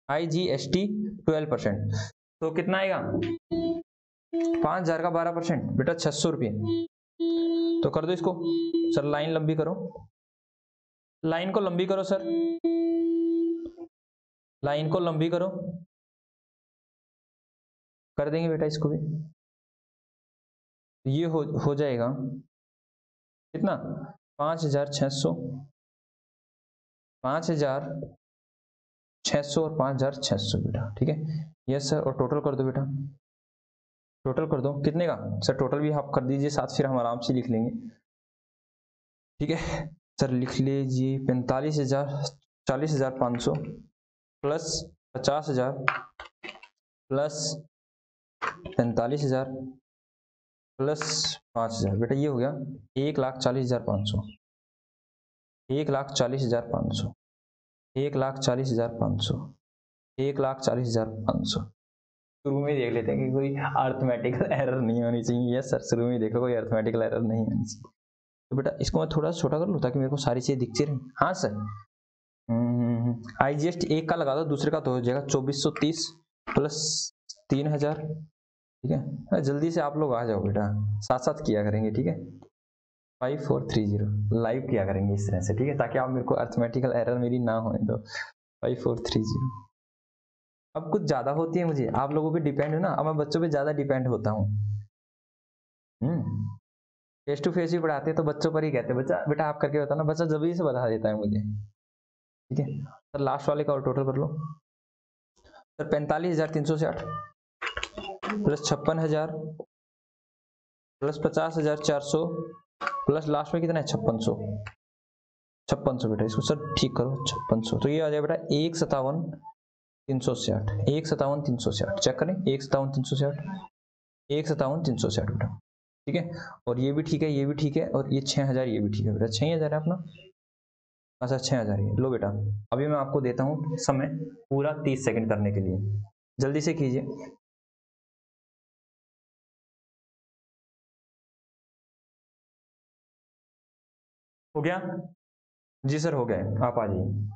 आईजीएसटी 12%, तो कितना आएगा 5,000 का 12% बेटा 600 रुपये। तो कर दो इसको सर, लाइन लंबी करो, लाइन को लंबी करो सर, लाइन को लंबी करो, कर देंगे बेटा इसको भी। ये हो जाएगा कितना, 5,600, 5,600 और 5,600 बेटा, ठीक है। यस सर, और टोटल कर दो बेटा, टोटल कर दो कितने का सर, टोटल भी आप कर दीजिए साथ, फिर हम आराम से लिख लेंगे, ठीक है सर। लिख लीजिए 45,000, 40,500 प्लस 50,000 प्लस 45,000 प्लस 5,000 बेटा, ये हो गया 1,40,500, 1,40,500, 1,40,500, 1,40,500। शुरू में देख लेते हैं कि कोई अर्थमेटिकल एरर नहीं होनी चाहिए। यस सर, शुरू में देखो कोई अर्थमेटिकल एरर नहीं होनी चाहिए। तो बेटा इसको मैं थोड़ा छोटा कर लूँ ताकि मेरे को सारी चीजें दिखती रही। हाँ सर, आईजीएसटी एक का लगा दो, दूसरे का तो हो जाएगा 2,430 प्लस 3,000, ठीक है। जल्दी से आप लोग आ जाओ बेटा, साथ साथ किया करेंगे, ठीक है। 5430 लाइव किया करेंगे इस तरह से, ठीक है, ताकि आप मेरे को अर्थमेटिकल एरर मेरी ना हो। तो 5430 अब कुछ ज्यादा होती है मुझे, आप लोगों पे डिपेंड है ना, अब मैं बच्चों पे ज्यादा डिपेंड होता हूँ। फेस टू फेस ही पढ़ाते हैं तो बच्चों पर ही कहते हैं, बच्चा बेटा आप करके बताना, बच्चा जल्दी से बता देता है मुझे, ठीक है सर। लास्ट वाले का और टोटल कर लो sir, 45,360 plus 56,000 plus 50,400 plus last में कितना है 5600, 5600 बेटा, इसको सर ठीक करो 5600, तो ये आ जाए बेटा 1,57,360, 1,57,360 चेक करें, 1,57,360, 1,57,360 बेटा, ठीक है। और ये भी ठीक है, ये भी ठीक है, और ये 6,000 ये भी ठीक है बेटा, 6,000 है अपना। अच्छा 6,000 ही लो बेटा। अभी मैं आपको देता हूँ समय पूरा 30 सेकंड करने के लिए, जल्दी से कीजिए। हो गया जी सर, हो गया, आप आ जाइए।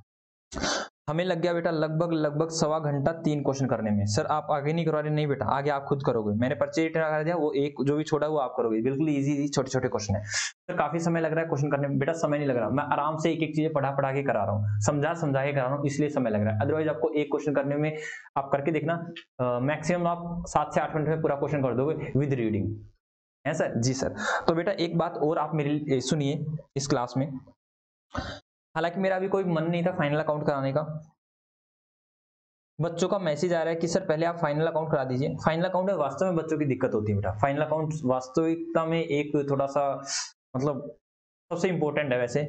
हमें लग गया बेटा लगभग 1.25 घंटा 3 क्वेश्चन करने में। सर आप आगे नहीं करवा रहे, नहीं बेटा आगे आप खुद करोगे, मैंने पर्चे कर दिया, वो एक जो भी छोड़ा वो आप करोगे, बिल्कुल इजी छोटे छोटे क्वेश्चन है। सर काफी समय लग रहा है क्वेश्चन करने में, बेटा समय नहीं लग रहा, मैं आराम से एक एक चीजें पढ़ा के करा रहा हूँ, समझा के करा रहा हूँ, इसलिए समय लग रहा है। अदरवाइज आपको एक क्वेश्चन करने में, आप करके देखना, मैक्सिमम आप 7 से 8 मिनट में पूरा क्वेश्चन कर दोगे विद रीडिंग, है सर। जी सर, तो बेटा एक बात और आप मेरी सुनिए इस क्लास में, हालांकि मेरा अभी कोई मन नहीं था फाइनल अकाउंट कराने का, बच्चों का मैसेज आ रहा है कि सर पहले आप फाइनल अकाउंट करा दीजिए। फाइनल अकाउंट में वास्तव में बच्चों की दिक्कत होती है बेटा। फाइनल अकाउंट वास्तविकता में एक थोड़ा सा मतलब सबसे इंपॉर्टेंट है, वैसे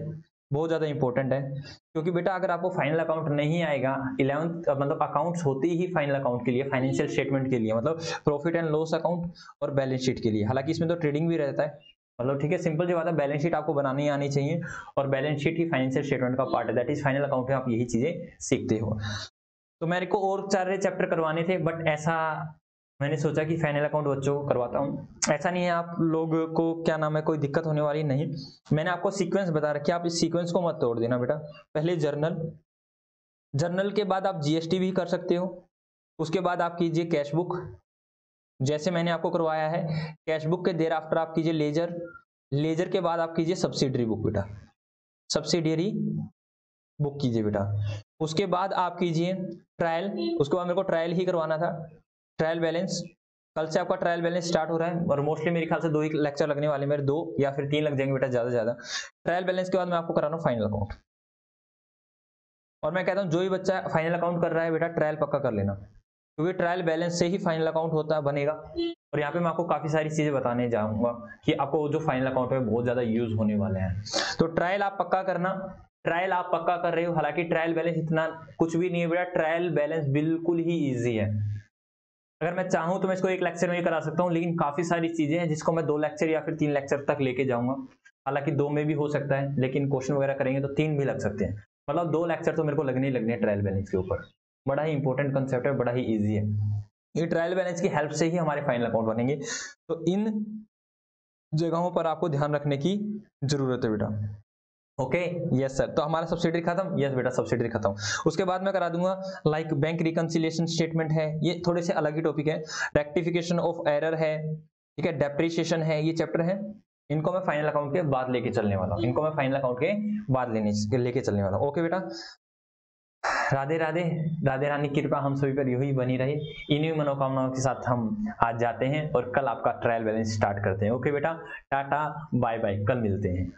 बहुत ज्यादा इंपॉर्टेंट है, क्योंकि बेटा अगर आपको फाइनल अकाउंट नहीं आएगा 11th मतलब अकाउंट्स होती ही फाइनल अकाउंट के लिए, फाइनेंशियल स्टेटमेंट के लिए, मतलब प्रॉफिट एंड लॉस अकाउंट और बैलेंस शीट के लिए। हालांकि इसमें तो ट्रेडिंग भी रहता है, मतलब ठीक है, सिंपल सी बात है, बैलेंस शीट आपको बनानी आनी चाहिए और बैलेंस शीट ही फाइनेंशियल स्टेटमेंट का पार्ट है, दैट इज फाइनल अकाउंट में आप यही चीजें सीखते हो। तो मेरे को और 4 चैप्टर करवाने थे, बट ऐसा मैंने सोचा कि फाइनल अकाउंट बच्चों को करवाता हूँ। ऐसा नहीं है आप लोग को क्या नाम है कोई दिक्कत होने वाली नहीं, मैंने आपको सीक्वेंस बता रखा है, आप इस सीक्वेंस को मत तोड़ देना बेटा। पहले जर्नल, जर्नल के बाद आप जीएसटी भी कर सकते हो, उसके बाद आप कीजिए कैश बुक, जैसे मैंने आपको करवाया है। कैश बुक के देर आफ्टर आप कीजिए लेजर, लेजर के बाद आप कीजिए सब्सिडरी बुक बेटा, सब्सिडियरी बुक कीजिए बेटा। उसके बाद आप कीजिए ट्रायल, उसके बाद मेरे को ट्रायल ही करवाना था, ट्रायल बैलेंस। कल से आपका ट्रायल बैलेंस स्टार्ट हो रहा है और मोस्टली मेरे ख्याल से 2 ही लेक्चर लगने वाले, मेरे 2 या फिर 3 लग जाएंगे बेटा ज्यादा से ज्यादा। ट्रायल बैलेंस के बाद मैं आपको करा रहा हूँ फाइनल अकाउंट। और मैं कहता हूँ जो भी बच्चा फाइनल अकाउंट कर रहा है बेटा ट्रायल पक्का कर लेना, क्योंकि ट्रायल बैलेंस से ही फाइनल अकाउंट होता बनेगा। और यहाँ पे मैं आपको काफी सारी चीजें बताने जाऊंगा कि आपको जो फाइनल अकाउंट में बहुत ज्यादा यूज होने वाले हैं। तो ट्रायल आप पक्का करना, ट्रायल आप पक्का कर रहे हो। हालांकि ट्रायल बैलेंस इतना कुछ भी नहीं है बेटा, ट्रायल बैलेंस बिल्कुल ही ईजी है। अगर मैं चाहूं तो मैं इसको 1 लेक्चर में ही करा सकता हूं, लेकिन काफी सारी चीजें हैं जिसको मैं 2 लेक्चर या फिर 3 लेक्चर तक लेके जाऊंगा। हालांकि 2 में भी हो सकता है, लेकिन क्वेश्चन वगैरह करेंगे तो 3 भी लग सकते हैं, मतलब 2 लेक्चर तो मेरे को लगने ही लगने हैं ट्रायल बैलेंस के ऊपर। बड़ा ही इंपॉर्टेंट कंसेप्ट है, बड़ा ही ईजी है। ये ट्रायल बैलेंस की हेल्प से ही हमारे फाइनल अकाउंट बनेंगे। तो इन जगहों पर आपको ध्यान रखने की जरूरत है बेटा। ओके यस सर, तो हमारा सब्सिडरी खत्म, यस बेटा सब्सिडरी खत्म। उसके बाद मैं करा दूंगा लाइक बैंक रिकंसिलिएशन स्टेटमेंट है, ये थोड़े से अलग ही टॉपिक है। रेक्टिफिकेशन ऑफ एरर है, ठीक है, डेप्रिसिएशन है, ये चैप्टर है। इनको मैं फाइनल अकाउंट के बाद लेके चलने वाला हूँ, इनको मैं फाइनल अकाउंट के बाद लेके चलने वाला हूँ। ओके बेटा, राधे राधे, राधे रानी की कृपा हम सभी पर यही बनी रहे। इन्हीं मनोकामनाओं के साथ हम आज जाते हैं और कल आपका ट्रायल बैलेंस स्टार्ट करते हैं। ओके बेटा, टाटा बाय बाय, कल मिलते हैं।